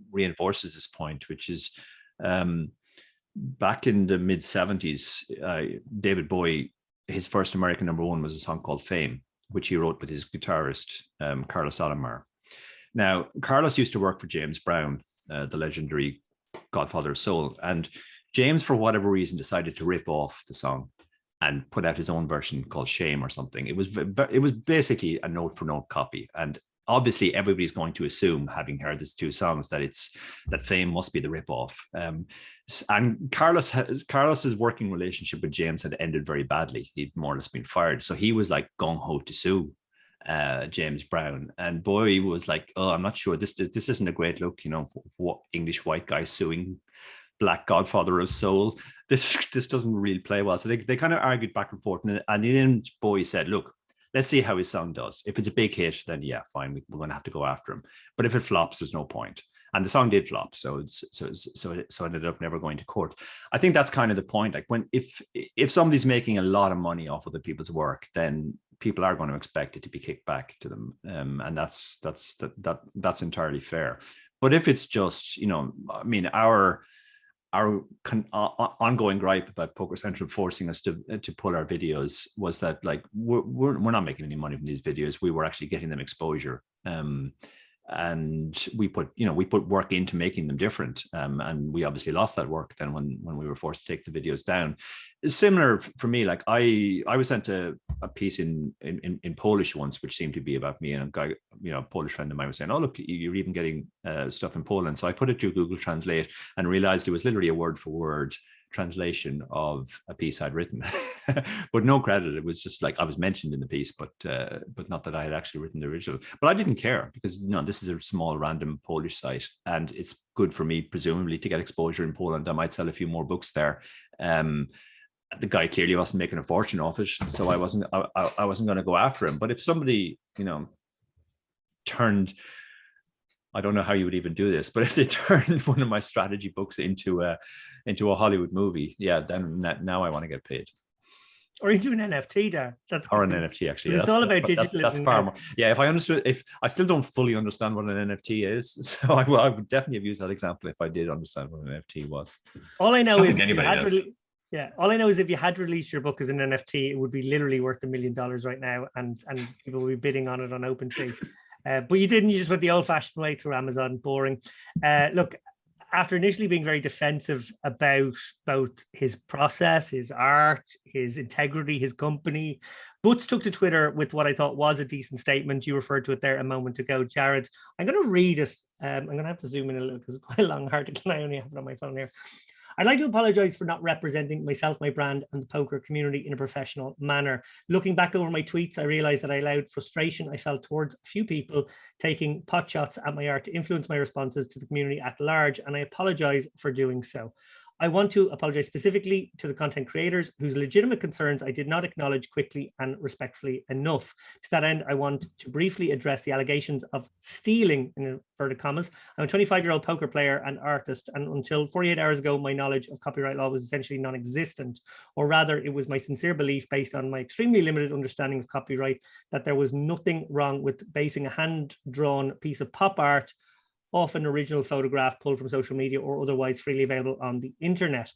reinforces this point, which is back in the mid 70s, David Bowie, his first American #1 was a song called Fame, which he wrote with his guitarist, Carlos Alomar. Now, Carlos used to work for James Brown, the legendary Godfather of Soul, and James, for whatever reason, decided to rip off the song and put out his own version called Shame or something. It was basically a note for note copy. And obviously everybody's going to assume, having heard these 2 songs, that Fame must be the rip off. And Carlos's working relationship with James had ended very badly. He'd more or less been fired. So he was like gung ho to sue James Brown, and Bowie was like, "Oh, I'm not sure. This isn't a great look. What English white guy suing Black Godfather of Soul? This doesn't really play well." So they kind of argued back and forth, and then Bowie said, "Look, let's see how his song does. If it's a big hit, then yeah, fine, we're going to have to go after him. But if it flops, there's no point." And the song did flop, so it ended up never going to court. I think that's kind of the point. Like, if somebody's making a lot of money off other people's work, then people are going to expect it to be kicked back to them, and that's entirely fair. But if it's just, I mean, our ongoing gripe about Poker Central forcing us to pull our videos was that, like, we're not making any money from these videos. We were actually getting them exposure, and we put work into making them different, and we obviously lost that work then when we were forced to take the videos down. It's similar for me. Like, I was sent a piece in Polish once, which seemed to be about me, and a guy, a Polish friend of mine, was saying, "Oh, look, you're even getting stuff in Poland." So I put it to Google Translate and realized it was literally a word for word translation of a piece I'd written, but no credit. It was just like I was mentioned in the piece, but not that I had actually written the original. But I didn't care, because this is a small random Polish site, and it's good for me presumably to get exposure in Poland. I might sell a few more books there. the guy clearly wasn't making a fortune off it, so I wasn't going to go after him. But if somebody, turned, I don't know how you would even do this, but if they turned one of my strategy books into a Hollywood movie, yeah, then now I want to get paid. Or into an NFT, there. Or an NFT, actually. Yeah, it's all about digital. That's far more. Yeah, if I understood, if I still don't fully understand what an NFT is, so I would definitely have used that example if I did understand what an NFT was. All I know is all I know is if you had released your book as an NFT, it would be literally worth $1 million right now, and people will be bidding on it on OpenSea. But you didn't. You just went the old-fashioned way through Amazon. Boring. Look, after initially being very defensive about both his process, his art, his integrity, his company, Butts took to Twitter with what I thought was a decent statement. You referred to it there a moment ago, Jared. I'm going to read it. I'm going to have to zoom in a little because it's quite a long article. I only have it on my phone here. I'd like to apologize for not representing myself, my brand, and the poker community in a professional manner. Looking back over my tweets, I realized that I allowed frustration I felt towards a few people taking pot shots at my art to influence my responses to the community at large, and I apologize for doing so. I want to apologize specifically to the content creators whose legitimate concerns I did not acknowledge quickly and respectfully enough. To that end, I want to briefly address the allegations of stealing, in inverted commas. I'm a 25-year-old poker player and artist, and until 48 hours ago, my knowledge of copyright law was essentially non-existent, or rather, it was my sincere belief based on my extremely limited understanding of copyright that there was nothing wrong with basing a hand-drawn piece of pop art off an original photograph pulled from social media or otherwise freely available on the internet.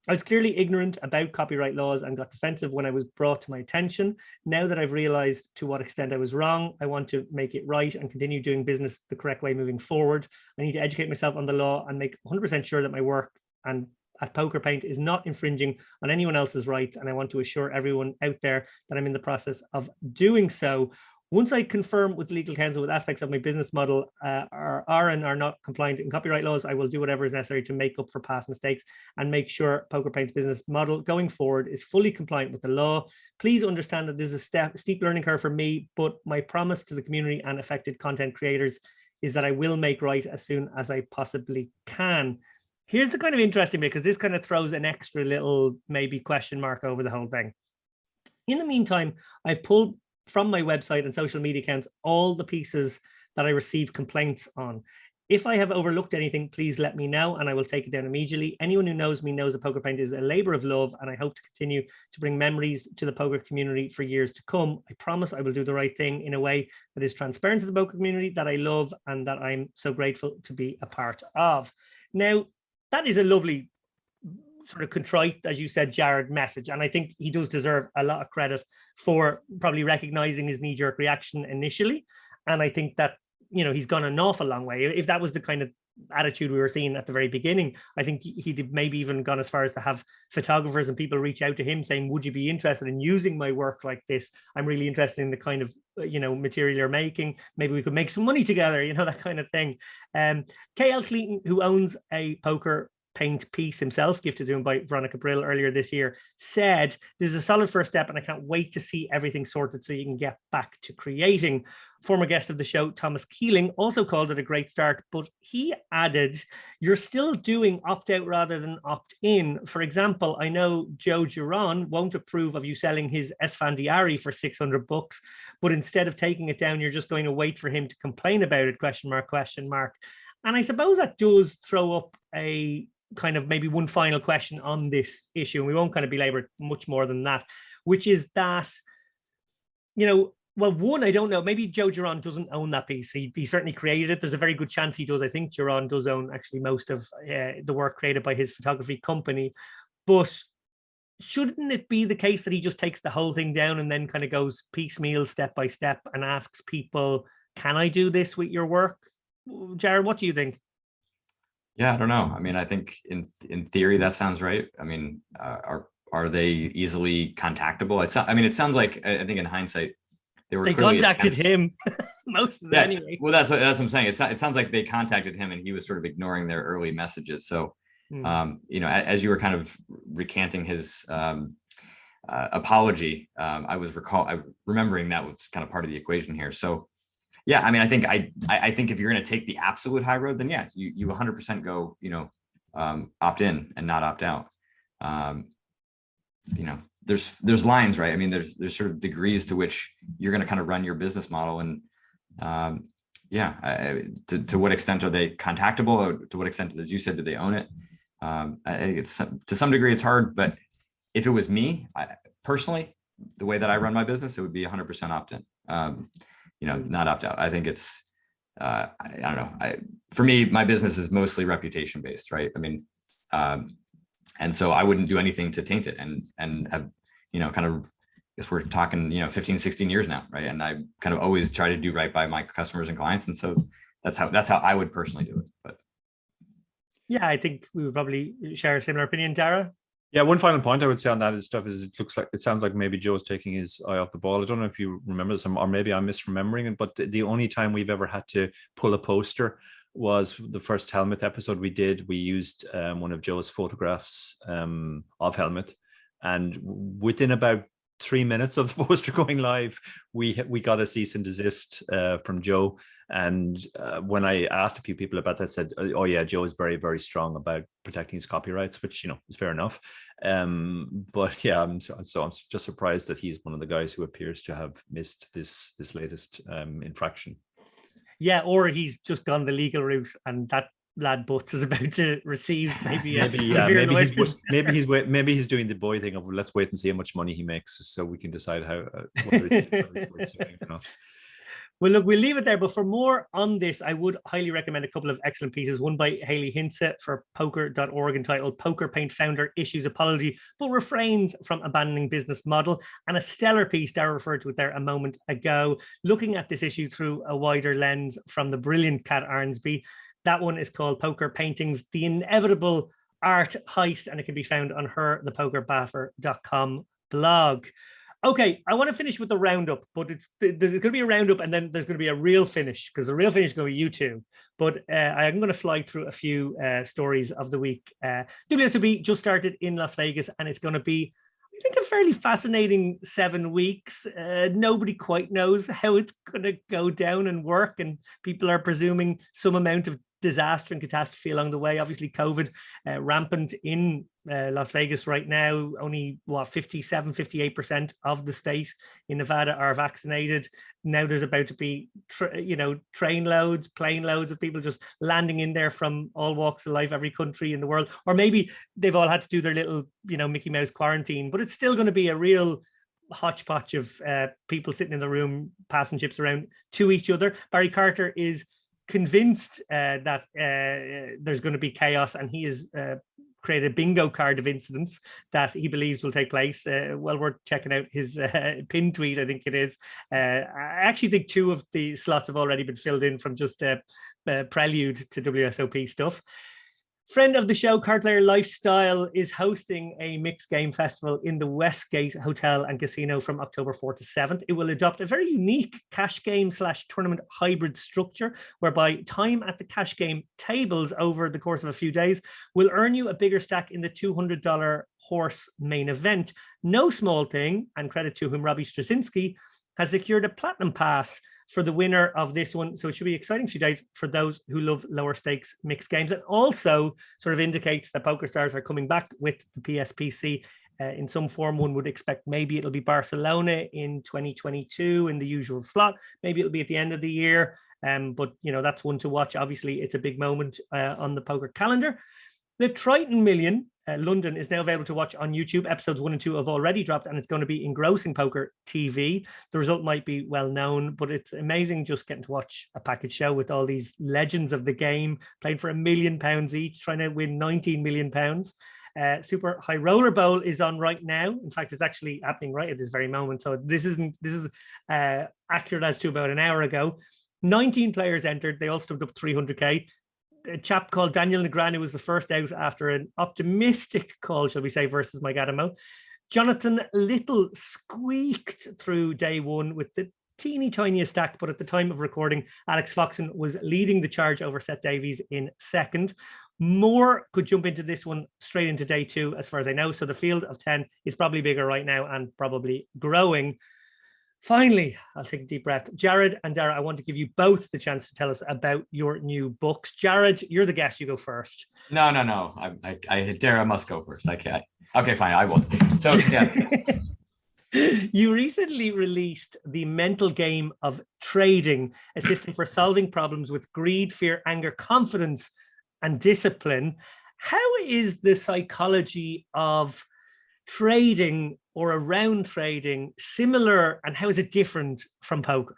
I was clearly ignorant about copyright laws and got defensive when I was brought to my attention. Now that I've realized to what extent I was wrong, I want to make it right and continue doing business the correct way moving forward. I need to educate myself on the law and make 100% sure that my work and at PokerPaint is not infringing on anyone else's rights. And I want to assure everyone out there that I'm in the process of doing so. Once I confirm with legal counsel with aspects of my business model are and are not compliant in copyright laws, I will do whatever is necessary to make up for past mistakes and make sure PokerPaint's business model going forward is fully compliant with the law. Please understand that this is a steep learning curve for me, but my promise to the community and affected content creators is that I will make right as soon as I possibly can. Here's the kind of interesting bit, because this kind of throws an extra little maybe question mark over the whole thing. In the meantime, I've pulled from my website and social media accounts all the pieces that I received complaints on. If I have overlooked anything, please let me know and I will take it down immediately. Anyone who knows me knows that PokerPaint is a labor of love, and I hope to continue to bring memories to the poker community for years to come. I promise I will do the right thing in a way that is transparent to the poker community that I love and that I'm so grateful to be a part of. Now, that is a lovely sort of contrite, as you said, Jared, message. And I think he does deserve a lot of credit for probably recognizing his knee-jerk reaction initially. And I think that, he's gone an awful long way. If that was the kind of attitude we were seeing at the very beginning, I think he'd maybe even gone as far as to have photographers and people reach out to him saying, would you be interested in using my work like this? I'm really interested in the kind of, material you're making. Maybe we could make some money together, that kind of thing. KL Cleaton, who owns a PokerPaint piece himself, gifted to him by Veronica Brill earlier this year, said, this is a solid first step and I can't wait to see everything sorted so you can get back to creating. Former guest of the show, Thomas Keeling, also called it a great start, but he added, you're still doing opt-out rather than opt-in. For example, I know Joe Giron won't approve of you selling his Esfandiari for $600, but instead of taking it down, you're just going to wait for him to complain about it, question mark. And I suppose that does throw up a kind of maybe one final question on this issue, and we won't kind of belabor it much more than that, which is that, well, one, I don't know, maybe Joe Giron doesn't own that piece. He certainly created it. There's a very good chance he does. I think Giron does own actually most of the work created by his photography company. But shouldn't it be the case that he just takes the whole thing down and then kind of goes piecemeal, step by step, and asks people, can I do this with your work? Jared, what do you think? Yeah, I don't know. I mean, I think in theory that sounds right. I mean, are they easily contactable? It sounds like, I think in hindsight, they contacted him most of them anyway. Well, that's what I'm saying. It sounds like they contacted him and he was sort of ignoring their early messages. So, as you were kind of recanting his apology, I was remembering that was kind of part of the equation here. So, yeah, I mean, I think if you're going to take the absolute high road, then yeah, you 100% go, opt in and not opt out. there's lines, right? I mean, there's sort of degrees to which you're going to kind of run your business model. And to what extent are they contactable? Or to what extent, as you said, do they own it? I think it's to some degree it's hard, but if it was me, personally, the way that I run my business, it would be 100% opt-in, not opt-out. I think it's, I don't know. For me, my business is mostly reputation based, right? I mean, and so I wouldn't do anything to taint it and have, kind of, I guess we're talking, 15, 16 years now, right? And I kind of always try to do right by my customers and clients. And so that's how I would personally do it. But yeah, I think we would probably share a similar opinion, Dara. Yeah, one final point I would say on that stuff is it sounds like maybe Joe's taking his eye off the ball. I don't know if you remember this, or maybe I'm misremembering it, but the only time we've ever had to pull a poster was the first Helmet episode we did. We used one of Joe's photographs of Helmet, and within about 3 minutes of the poster going live, we got a cease and desist from Joe. And when I asked a few people about that, said, "Oh yeah, Joe is very, very strong about protecting his copyrights," which is fair enough. But yeah, I'm just surprised that he's one of the guys who appears to have missed this latest infraction. Yeah, or he's just gone the legal route, and that lad Butts is about to receive maybe he's doing the boy thing of let's wait and see how much money he makes so we can decide whether it's doing or not. Well, look, we'll leave it there. But for more on this, I would highly recommend a couple of excellent pieces. One by Haley Hintze for poker.org entitled PokerPaint Founder Issues Apology, but refrains from abandoning business model. And a stellar piece, Dara referred to it there a moment ago, looking at this issue through a wider lens from the brilliant Kat Arnsby. That one is called Poker Paintings, the Inevitable Art Heist, and it can be found on herthepokerdapper.com blog. Okay, I want to finish with the roundup, but there's going to be a roundup and then there's going to be a real finish, because the real finish is going to be you two. But I'm going to fly through a few stories of the week. WSOP just started in Las Vegas, and it's going to be, I think, a fairly fascinating 7 weeks. Nobody quite knows how it's going to go down and work, and people are presuming some amount of disaster and catastrophe along the way. Obviously, COVID rampant in Las Vegas right now. Only 58% of the state in Nevada are vaccinated. Now there's about to be plane loads of people just landing in there from all walks of life, every country in the world, or maybe they've all had to do their little Mickey Mouse quarantine, but it's still going to be a real hodgepodge of people sitting in the room passing chips around to each other. Barry Carter is convinced that there's going to be chaos, and he has created a bingo card of incidents that he believes will take place. Well worth checking out his pin tweet, I think it is. I actually think 2 of the slots have already been filled in from just prelude to WSOP stuff. Friend of the show, Card Player Lifestyle, is hosting a mixed game festival in the Westgate Hotel and Casino from October 4th to 7th. It will adopt a very unique cash game / tournament hybrid structure, whereby time at the cash game tables over the course of a few days will earn you a bigger stack in the $200 horse main event. No small thing, and credit to him, Robbie Straczynski has secured a platinum pass for the winner of this one. So it should be an exciting few days for those who love lower stakes mixed games. It also sort of indicates that PokerStars are coming back with the PSPC in some form. One would expect maybe it'll be Barcelona in 2022 in the usual slot. Maybe it'll be at the end of the year. But, that's one to watch. Obviously, it's a big moment on the poker calendar. The Triton Million, London, is now available to watch on YouTube. Episodes 1 and 2 have already dropped, and it's going to be engrossing poker TV. The result might be well known, but it's amazing just getting to watch a package show with all these legends of the game playing for £1 million each, trying to win £19 million. Super High Roller Bowl is on right now. In fact, it's actually happening right at this very moment. So this is accurate as to about an hour ago. 19 players entered. They all stumped up 300k. A chap called Daniel Negreanu was the first out after an optimistic call, shall we say, versus Mike Adamo. Jonathan Little squeaked through day one with the teeny tiniest stack, but at the time of recording, Alex Foxen was leading the charge over Seth Davies in second. More could jump into this one straight into day 2, as far as I know. So the field of 10 is probably bigger right now and probably growing. Finally, I'll take a deep breath. Jared and Dara, I want to give you both the chance to tell us about your new books. Jared, you're the guest. You go first. No. Dara must go first. Okay. Okay, fine. I will. So yeah. You recently released The Mental Game of Trading, a system for solving problems with greed, fear, anger, confidence, and discipline. How is the psychology of trading or around trading similar, and how is it different from poker?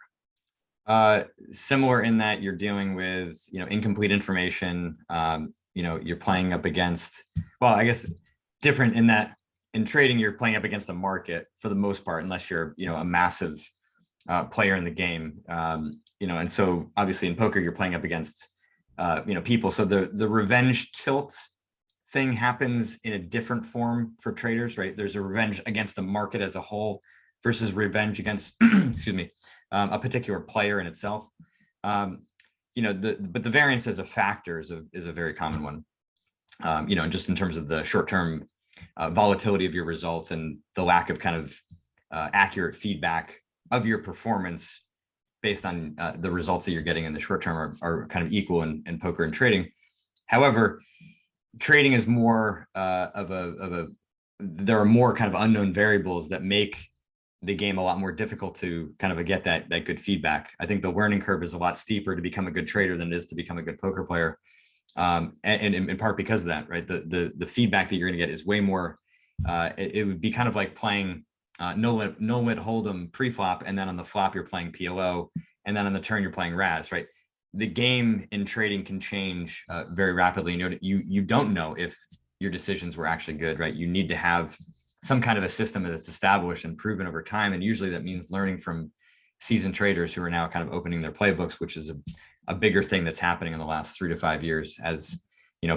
Similar in that you're dealing with, incomplete information. You're playing up against, well, I guess different in that in trading, you're playing up against the market for the most part, unless you're, a massive player in the game. And so obviously in poker, you're playing up against, people. So the revenge tilt thing happens in a different form for traders, right? There's a revenge against the market as a whole versus revenge against, excuse me, a particular player in itself. But the variance as a factor is a very common one. And just in terms of the short-term volatility of your results and the lack of kind of accurate feedback of your performance based on the results that you're getting in the short term are kind of equal in poker and trading. However, trading is more there are more kind of unknown variables that make the game a lot more difficult to kind of get that good feedback. I think the learning curve is a lot steeper to become a good trader than it is to become a good poker player. And in part because of that, right? The feedback that you're going to get is way more. It would be kind of like playing no limit hold'em pre-flop, and then on the flop you're playing PLO, and then on the turn you're playing Raz, right? The game in trading can change very rapidly. You don't know if your decisions were actually good, right? You need to have some kind of a system that's established and proven over time, and usually that means learning from seasoned traders who are now kind of opening their playbooks, which is a bigger thing that's happening in the last 3 to 5 years, as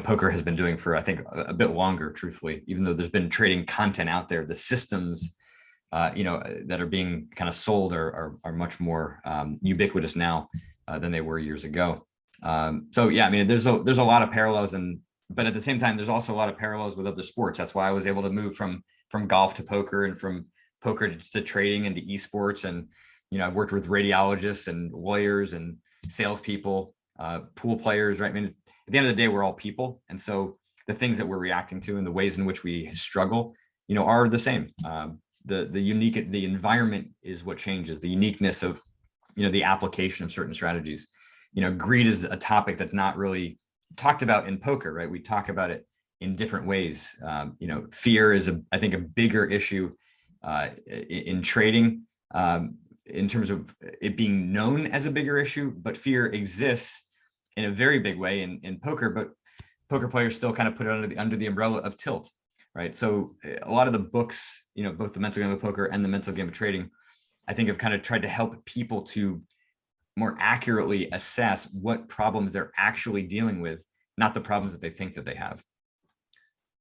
poker has been doing for, I think, a bit longer, truthfully. Even though there's been trading content out there, the systems that are being kind of sold are much more ubiquitous now than they were years ago. So yeah, I mean, there's a lot of parallels, but at the same time, there's also a lot of parallels with other sports. That's why I was able to move from golf to poker, and from poker to trading and to esports. And I've worked with radiologists and lawyers and salespeople, pool players, right? I mean, at the end of the day, we're all people. And so the things that we're reacting to and the ways in which we struggle, are the same. The environment is what changes, the uniqueness of, the application of certain strategies. Greed is a topic that's not really talked about in poker, right? We talk about it in different ways. Fear is I think a bigger issue in trading, in terms of it being known as a bigger issue, but fear exists in a very big way in poker, but poker players still kind of put it under the umbrella of tilt, right? So a lot of the books, both the Mental Game of Poker and the Mental Game of Trading, I think have kind of tried to help people to more accurately assess what problems they're actually dealing with, not the problems that they think that they have.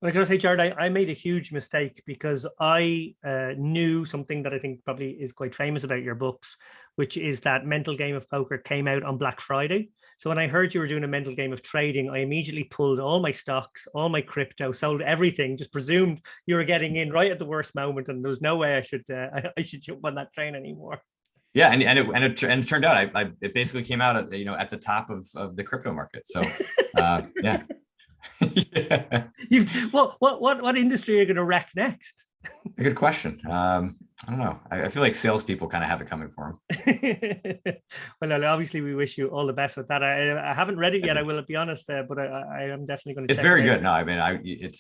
I gotta say, Jared, I made a huge mistake, because I knew something that I think probably is quite famous about your books, which is that Mental Game of Poker came out on Black Friday. So when I heard you were doing a Mental Game of Trading, I immediately pulled all my stocks, all my crypto, sold everything, just presumed you were getting in right at the worst moment, and there was no way I should jump on that train anymore. Yeah, and it turned out it basically came out at the top of the crypto market. So yeah. Yeah. What industry are you going to wreck next? A good question. I don't know. I feel like salespeople kind of have it coming for them. Well, obviously, we wish you all the best with that. I haven't read it yet. I will be honest, but I am definitely going to. It's very good. No, I mean, it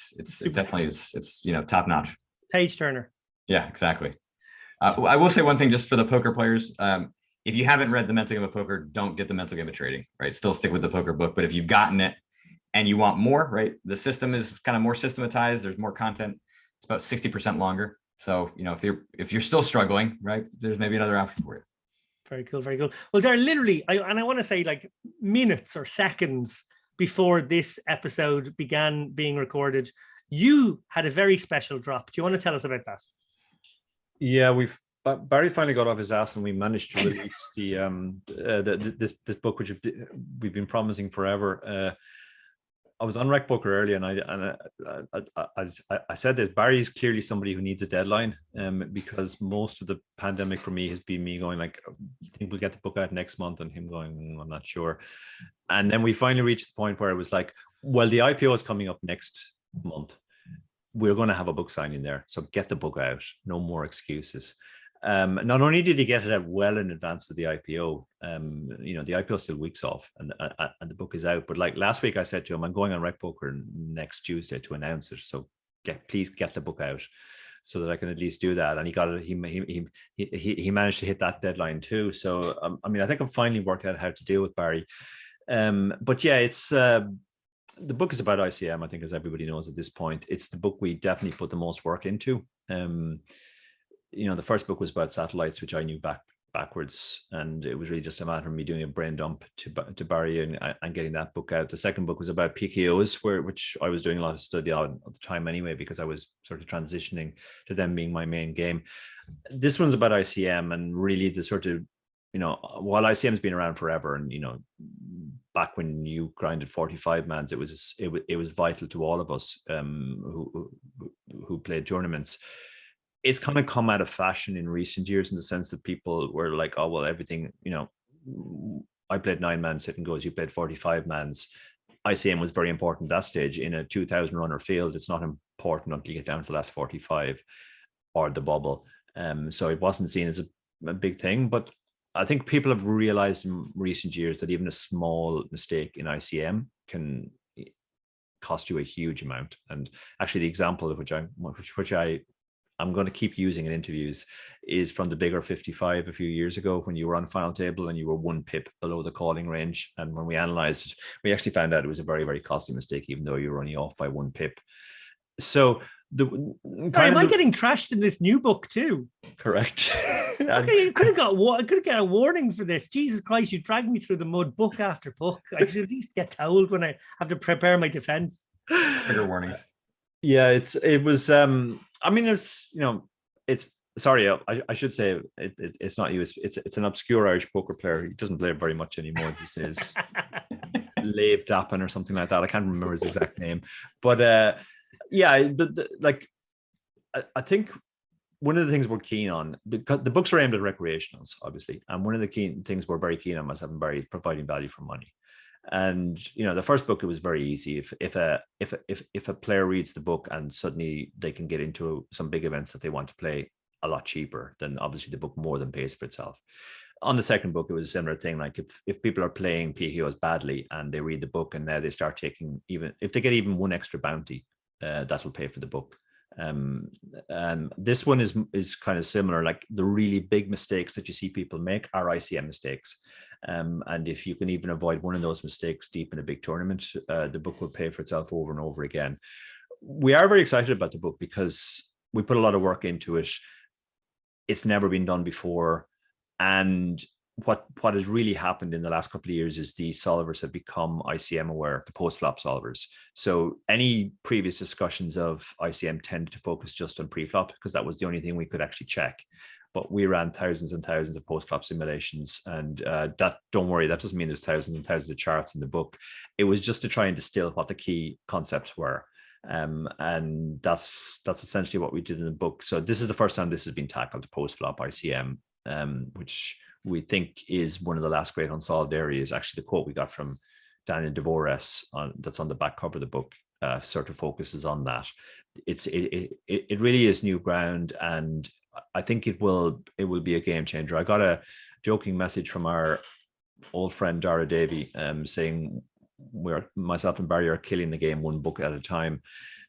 definitely is. It's top notch. Page turner. Yeah, exactly. I will say one thing just for the poker players. If you haven't read the Mental Game of Poker, don't get the Mental Game of Trading. Right, still stick with the poker book. But if you've gotten it and you want more, right, the system is kind of more systematized. There's more content. It's about 60% longer. So, if you're still struggling, right, there's maybe another option for you. Very cool. Very cool. Well, there are literally, I want to say, like, minutes or seconds before this episode began being recorded, you had a very special drop. Do you want to tell us about that? Yeah, Barry finally got off his ass, and we managed to release this book, which we've been promising forever. I was on Rec Booker earlier, and I said this. Barry's clearly somebody who needs a deadline, because most of the pandemic for me has been me going like, "You think we'll get the book out next month?" and him going, "I'm not sure." And then we finally reached the point where it was like, "Well, the IPO is coming up next month. We're going to have a book signing there, so get the book out. No more excuses." Not only did he get it out well in advance of the IPO, the IPO is still weeks off, and the book is out. But like last week, I said to him, "I'm going on Rec Poker next Tuesday to announce it. So please get the book out, so that I can at least do that." And he got it. He managed to hit that deadline too. So I think I've finally worked out how to deal with Barry. But yeah, it's. The book is about ICM, I think, as everybody knows at this point. It's the book we definitely put the most work into. The first book was about satellites, which I knew backwards, and it was really just a matter of me doing a brain dump to Barry and getting that book out. The second book was about PKOs, which I was doing a lot of study on at the time anyway, because I was sort of transitioning to them being my main game. This one's about ICM, and really the sort of, while ICM's been around forever, and back when you grinded 45 mans, it was vital to all of us who played tournaments. It's kind of come out of fashion in recent years, in the sense that people were like, "Oh, well, everything, I played 9-man sit and goes, you played 45 mans." ICM was very important at that stage. In a 2,000 runner field, it's not important until you get down to the last 45 or the bubble. So it wasn't seen as a big thing. But I think people have realized in recent years that even a small mistake in ICM can cost you a huge amount. And actually, the example of which I'm going to keep using in interviews is from the bigger 55 a few years ago, when you were on final table and you were 1 pip below the calling range. And when we analyzed it, we actually found out it was a very, very costly mistake, even though you were only off by 1 pip. So am I getting trashed in this new book too? Correct. Okay, you could have got a warning for this. Jesus Christ, you dragged me through the mud book after book. I should at least get told when I have to prepare my defense. Trigger warnings. Yeah, it's sorry, I should say it's not you. It's an obscure Irish poker player. He doesn't play very much anymore these days. Leif Dappen or something like that. I can't remember his exact name, but I think one of the things we're keen on, because the books are aimed at recreationals, obviously, and one of the key things we're very keen on, myself and Barry, is providing value for money. And the first book, it was very easy. If a player reads the book and suddenly they can get into some big events that they want to play a lot cheaper, then obviously the book more than pays for itself. On the second book, it was a similar thing. Like if people are playing PKOs badly and they read the book, and now they start taking, even if they get even 1 extra bounty, that'll pay for the book. This one is kind of similar. Like, the really big mistakes that you see people make are ICM mistakes. And if you can even avoid one of those mistakes deep in a big tournament, the book will pay for itself over and over again. We are very excited about the book because we put a lot of work into it. It's never been done before. And what has really happened in the last couple of years is the solvers have become ICM aware, the post-flop solvers. So any previous discussions of ICM tended to focus just on pre-flop, because that was the only thing we could actually check. But we ran thousands and thousands of post-flop simulations, and don't worry, that doesn't mean there's thousands and thousands of charts in the book. It was just to try and distill what the key concepts were. And that's essentially what we did in the book. So this is the first time this has been tackled, post-flop ICM, which we think is one of the last great unsolved areas. Actually, the quote we got from Daniel Devores that's on the back cover of the book sort of focuses on that. It really is new ground, and I think it will be a game changer. I got a joking message from our old friend Dara Davey saying myself and Barry are killing the game 1 book at a time.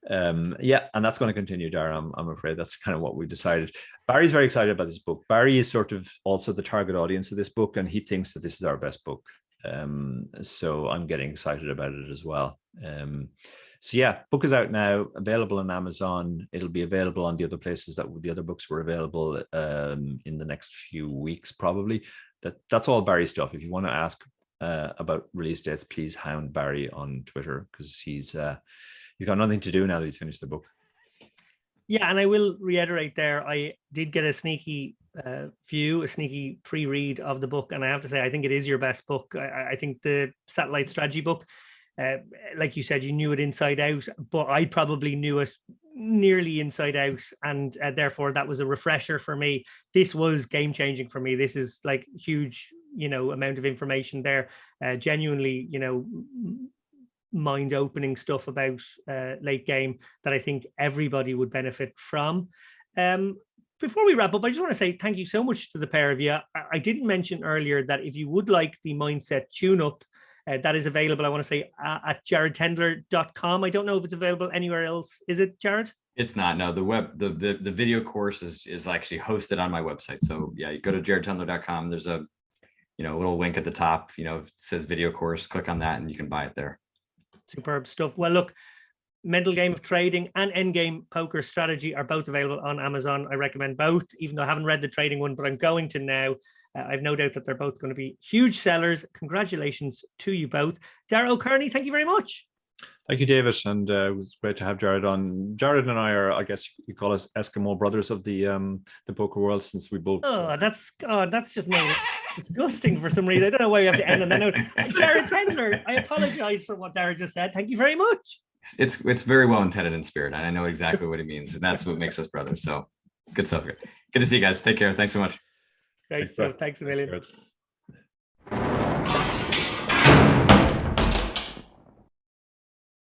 And that's going to continue, Dara. I'm afraid that's kind of what we decided. Barry's very excited about this book. Barry is sort of also the target audience of this book, and he thinks that this is our best book. So I'm getting excited about it as well. Book is out now, available on Amazon. It'll be available on the other places that the other books were available in the next few weeks, probably. That's all Barry stuff. If you want to ask about release dates, please hound Barry on Twitter, because he's got nothing to do now that he's finished the book. Yeah, and I will reiterate there, I did get a sneaky sneaky pre-read of the book, and I have to say, I think it is your best book. I think the satellite strategy book, like you said, you knew it inside out, but I probably knew it nearly inside out, and therefore that was a refresher for me. This was game changing for me. This is like huge, amount of information there. Genuinely, mind opening stuff about late game that I think everybody would benefit from. Before we wrap up, I just want to say thank you so much to the pair of you. I didn't mention earlier that if you would like the mindset tune-up, that is available, I want to say, at jaredtendler.com. I don't know if it's available anywhere else. Is it, Jared? It's not. No, the video course is actually hosted on my website. So yeah, you go to jaredtendler.com. There's a little link at the top. It says video course. Click on that and you can buy it there. Superb stuff. Well, look, Mental Game of Trading and Endgame Poker Strategy are both available on Amazon. I recommend both, even though I haven't read the trading one, but I'm going to now. I've no doubt that they're both going to be huge sellers. Congratulations to you both. Dara O'Kearney, thank you very much. Thank you, David. And it was great to have Jared on. Jared and I are, I guess you call us Eskimo brothers of the poker world, since we both. That's just made it disgusting for some reason. I don't know why you have to end on that note. Jared Tendler, I apologize for what Dara just said. Thank you very much. It's very well intended in spirit. And I know exactly what he means. And that's what makes us brothers. So good stuff. Good to see you guys. Take care. Thanks so much. Great stuff. Thanks a million.